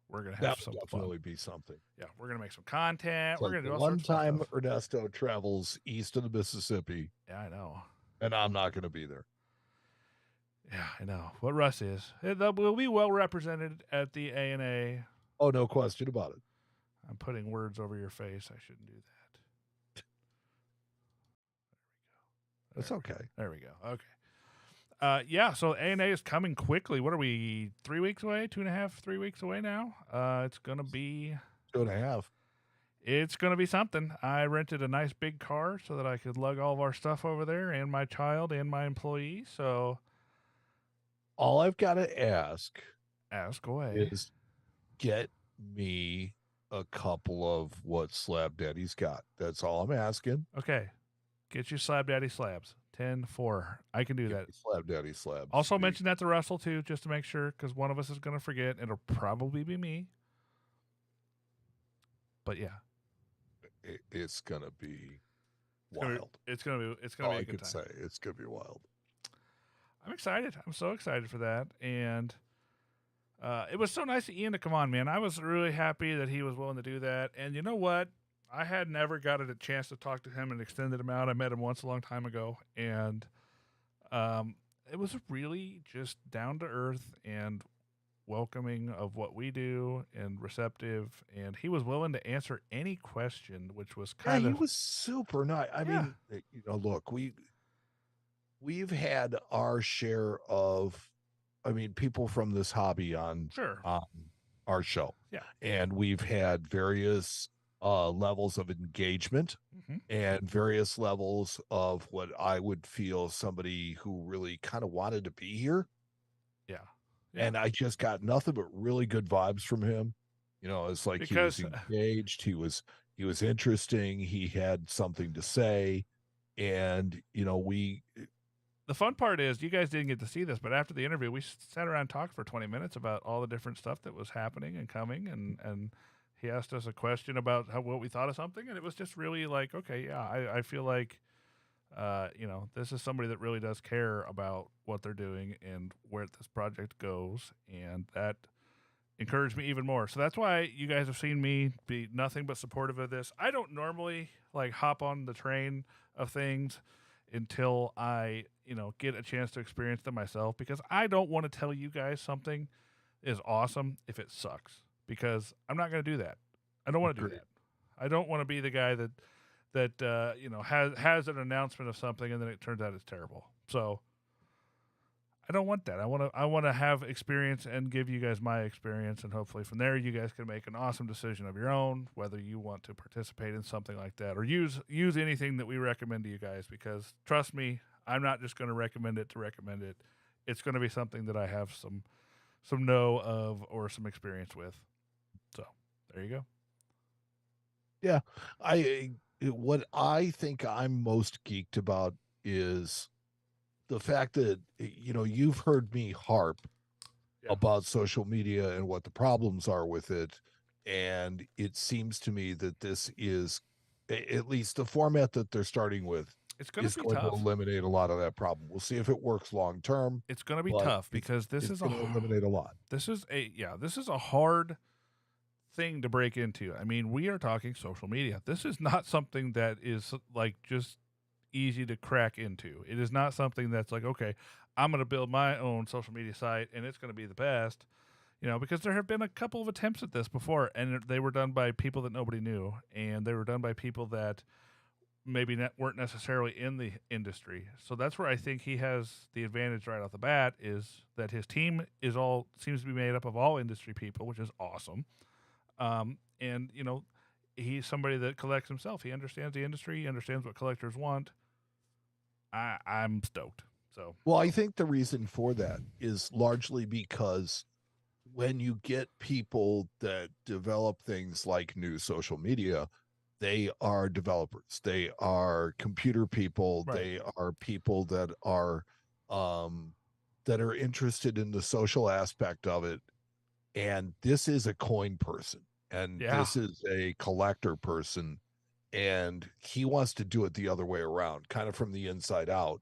We're going to have some fun. That would definitely be something. Yeah, we're going to make some content. It's We're like going to do all one sorts of time stuff. Ernesto travels east of the Mississippi. Yeah, I know. And I'm not going to be there. Yeah, I know. What Russ is. We'll be well represented at the ANA. Oh, no question about it. I'm putting words over your face. I shouldn't do that. That's okay. There we go. Okay. Yeah, so ANA is coming quickly. What are we, 3 weeks away? 2.5, 3 weeks away now? It's going to be... 2.5. It's going to be something. I rented a nice big car so that I could lug all of our stuff over there and my child and my employee. So all I've got to ask away is get me a couple of what Slab Daddy's got. That's all I'm asking. Okay. Get you Slab Daddy slabs. 10-4. I can do that. Slab Daddy slabs. Also mention that to Russell too, just to make sure, because one of us is going to forget. It'll probably be me. But yeah. It's going to be wild. It's going to be a good time. All I could say, it's going to be wild. I'm excited. I'm so excited for that. And it was so nice of Ian to come on, man. I was really happy that he was willing to do that. And you know what? I had never gotten a chance to talk to him an extended amount. I met him once a long time ago. And it was really just down to earth and welcoming of what we do and receptive. And he was willing to answer any question, which was kind of... he was super nice. I mean, look, we've had our share of, people from this hobby on our show. Yeah. And we've had various levels of engagement and various levels of what I would feel somebody who really kind of wanted to be here. Yeah. And I just got nothing but really good vibes from him. It's like he was engaged. He was interesting. He had something to say. And, the fun part is you guys didn't get to see this, but after the interview, we sat around and talked for 20 minutes about all the different stuff that was happening and coming. And he asked us a question about what we thought of something. And it was just really like, okay, yeah, I feel like, this is somebody that really does care about what they're doing and where this project goes. And that encouraged me even more. So that's why you guys have seen me be nothing but supportive of this. I don't normally hop on the train of things until I, get a chance to experience them myself, because I don't want to tell you guys something is awesome if it sucks, because I'm not going to do that. I don't want to do that. I don't want to be the guy that has an announcement of something and then it turns out it's terrible. So I don't want that. I want to have experience and give you guys my experience, and hopefully from there you guys can make an awesome decision of your own, whether you want to participate in something like that or use anything that we recommend to you guys, because trust me, I'm not just going to recommend it to recommend it. It's going to be something that I have some know of or some experience with. So there you go. Yeah. What I think I'm most geeked about is the fact that, you've heard me harp about social media and what the problems are with it. And it seems to me that this is, at least the format that they're starting with, it's going to eliminate a lot of that problem. We'll see if it works long term. It's going to be tough because this is going to eliminate a lot. This is a hard thing to break into. I mean, we are talking social media. This is not something that is just easy to crack into. It is not something that's okay, I'm going to build my own social media site and it's going to be the best, because there have been a couple of attempts at this before, and they were done by people that nobody knew, and they were done by people that maybe weren't necessarily in the industry. So that's where I think he has the advantage right off the bat, is that his team seems to be made up of all industry people, which is awesome. And he's somebody that collects himself. He understands the industry. He understands what collectors want. I'm stoked. So, Well, I think the reason for that is largely because when you get people that develop things like new social media, they are developers. They are computer people. Right. They are people that are interested in the social aspect of it. And this is a coin person, and Yeah. this is a collector person, and he wants to do it the other way around, kind of from the inside out.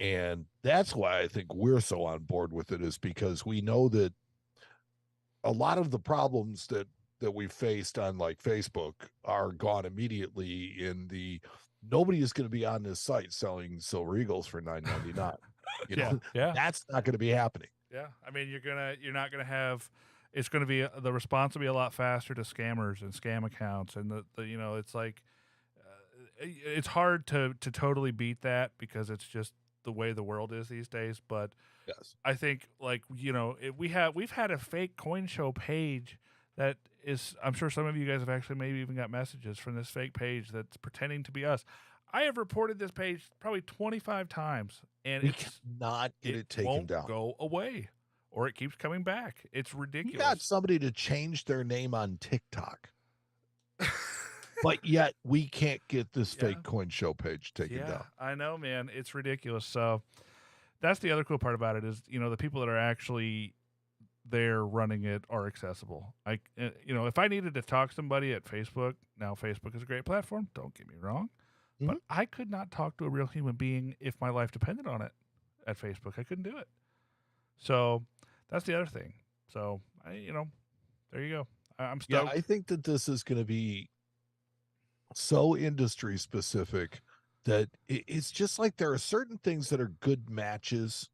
And that's why I think we're so on board with it, is because we know that a lot of the problems that we faced on like Facebook are gone immediately in the nobody is going to be on this site selling Silver Eagles for $9.99. You know, Yeah. that's not going to be happening. Yeah. I mean, you're not going to have, it's going to be, the response will be a lot faster to scammers and scam accounts. And the it's like, it's hard to totally beat that because it's just the way the world is these days. But Yes. I think, like, we've had a fake coin show page that is, I'm sure some of you guys have actually maybe even got messages from this fake page that's pretending to be us. I have reported this page probably 25 times, and We cannot get it taken won't down. go away, or it keeps coming back. It's You ridiculous. got somebody to change their name on TikTok, but yet we can't get this Yeah. fake coin show page taken down. I know, man. It's ridiculous. So that's the other cool part about it is, the people that are actually there running it are accessible. If I needed to talk to somebody at Facebook, now Facebook is a great platform, don't get me wrong, but I could not talk to a real human being if my life depended on it at Facebook. I couldn't do it. So that's the other thing. So there you go. I'm Yeah, stoked. I think that this is going to be so industry specific that it's just like there are certain things that are good matches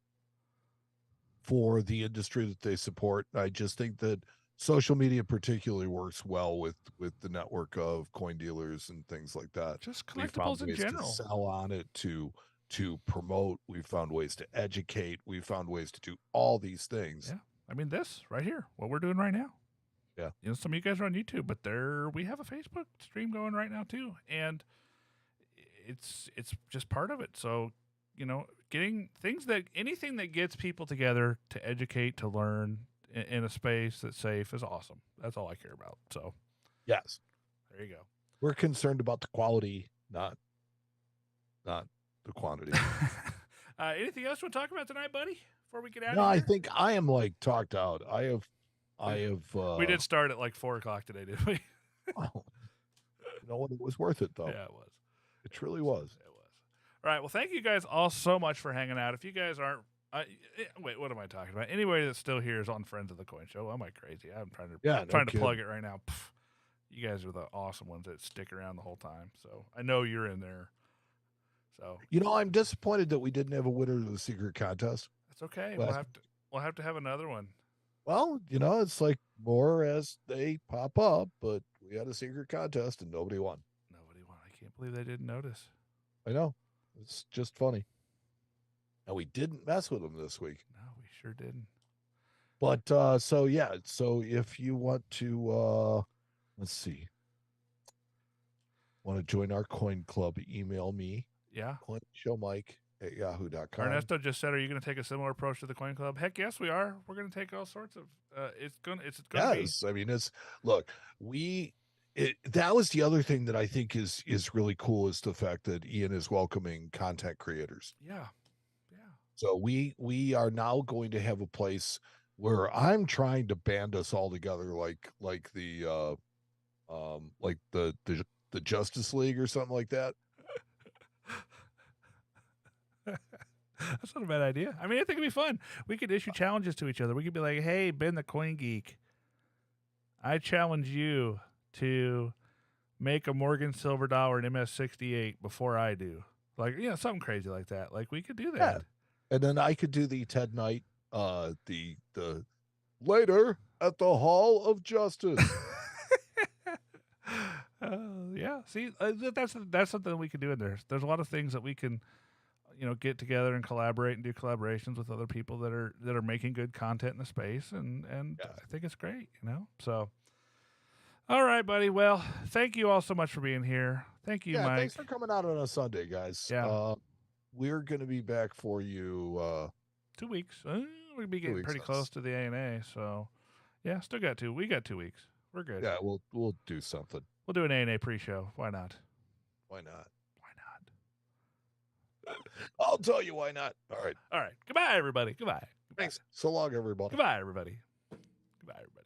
for the industry that they support. I just think that social media particularly works well with the network of coin dealers and things like that. Just We found collectibles in ways general. to sell on it, to promote. We found ways to educate. We found ways to do all these things. Yeah. I mean, this right here, what we're doing right now. Yeah. Some of you guys are on YouTube, but we have a Facebook stream going right now too. And it's just part of it. So, getting anything that gets people together to educate, to learn in a space that's safe is awesome. That's all I care about. So, Yes. there you go. We're concerned about the quality, not the quantity. Anything else you want to talk about tonight, buddy? Before we get out No, of I here? think I am like talked out. I have We did start at like 4:00 today, didn't we? oh, you know what? It was worth it though. Yeah, it was. It truly was. It was. All right. Well, thank you guys all so much for hanging out. If you guys aren't, wait, what am I talking about? Anybody that's still here is on Friends of the Coin Show. Am I crazy? I'm trying to plug it right now. Pff, you guys are the awesome ones that stick around the whole time. So I know you're in there. So I'm disappointed that we didn't have a winner of the secret contest. that's okay. Well, We'll have to have another one. Well, it's like more as they pop up, but we had a secret contest and nobody won. Nobody won. I can't believe they didn't notice. I know. It's just funny. And we didn't mess with them this week. No, we sure didn't. But so if you want to let's see. Want to join our coin club, email me. Yeah. coinshowmike@yahoo.com. Ernesto just said, "Are you going to take a similar approach to the Coin Club?" Heck yes, we are. We're going to take all sorts of. It's going to be. Yes, I mean that was the other thing that I think is really cool is the fact that Ian is welcoming content creators. Yeah. So we are now going to have a place where I'm trying to band us all together like the Justice League or something like that. That's not a bad idea. I mean, I think it'd be fun. We could issue challenges to each other. We could be like, "Hey, Ben the Coin Geek, I challenge you to make a Morgan Silver dollar in MS-68 before I do." Like, something crazy like that. Like, we could do that. Yeah. And then I could do the Ted Knight, the later at the Hall of Justice. Yeah. See, that's something we can do in there. There's a lot of things that we can, get together and collaborate and do collaborations with other people that are making good content in the space, and Yeah. I think it's great. So, All right, buddy. Well, thank you all so much for being here. Thank you, Mike. Thanks for coming out on a Sunday, guys. Yeah. We're going to be back for you 2 weeks. We'll be getting 2 weeks, pretty yes. close to the A&A, so yeah, still got 2. We got 2 weeks. We're good. Yeah, we'll do something. We'll do an A&A pre-show. Why not? Why not? Why not? I'll tell you why not. All right. All right. Goodbye, everybody. Goodbye. Thanks. So long, everybody. Goodbye, everybody. Goodbye, everybody.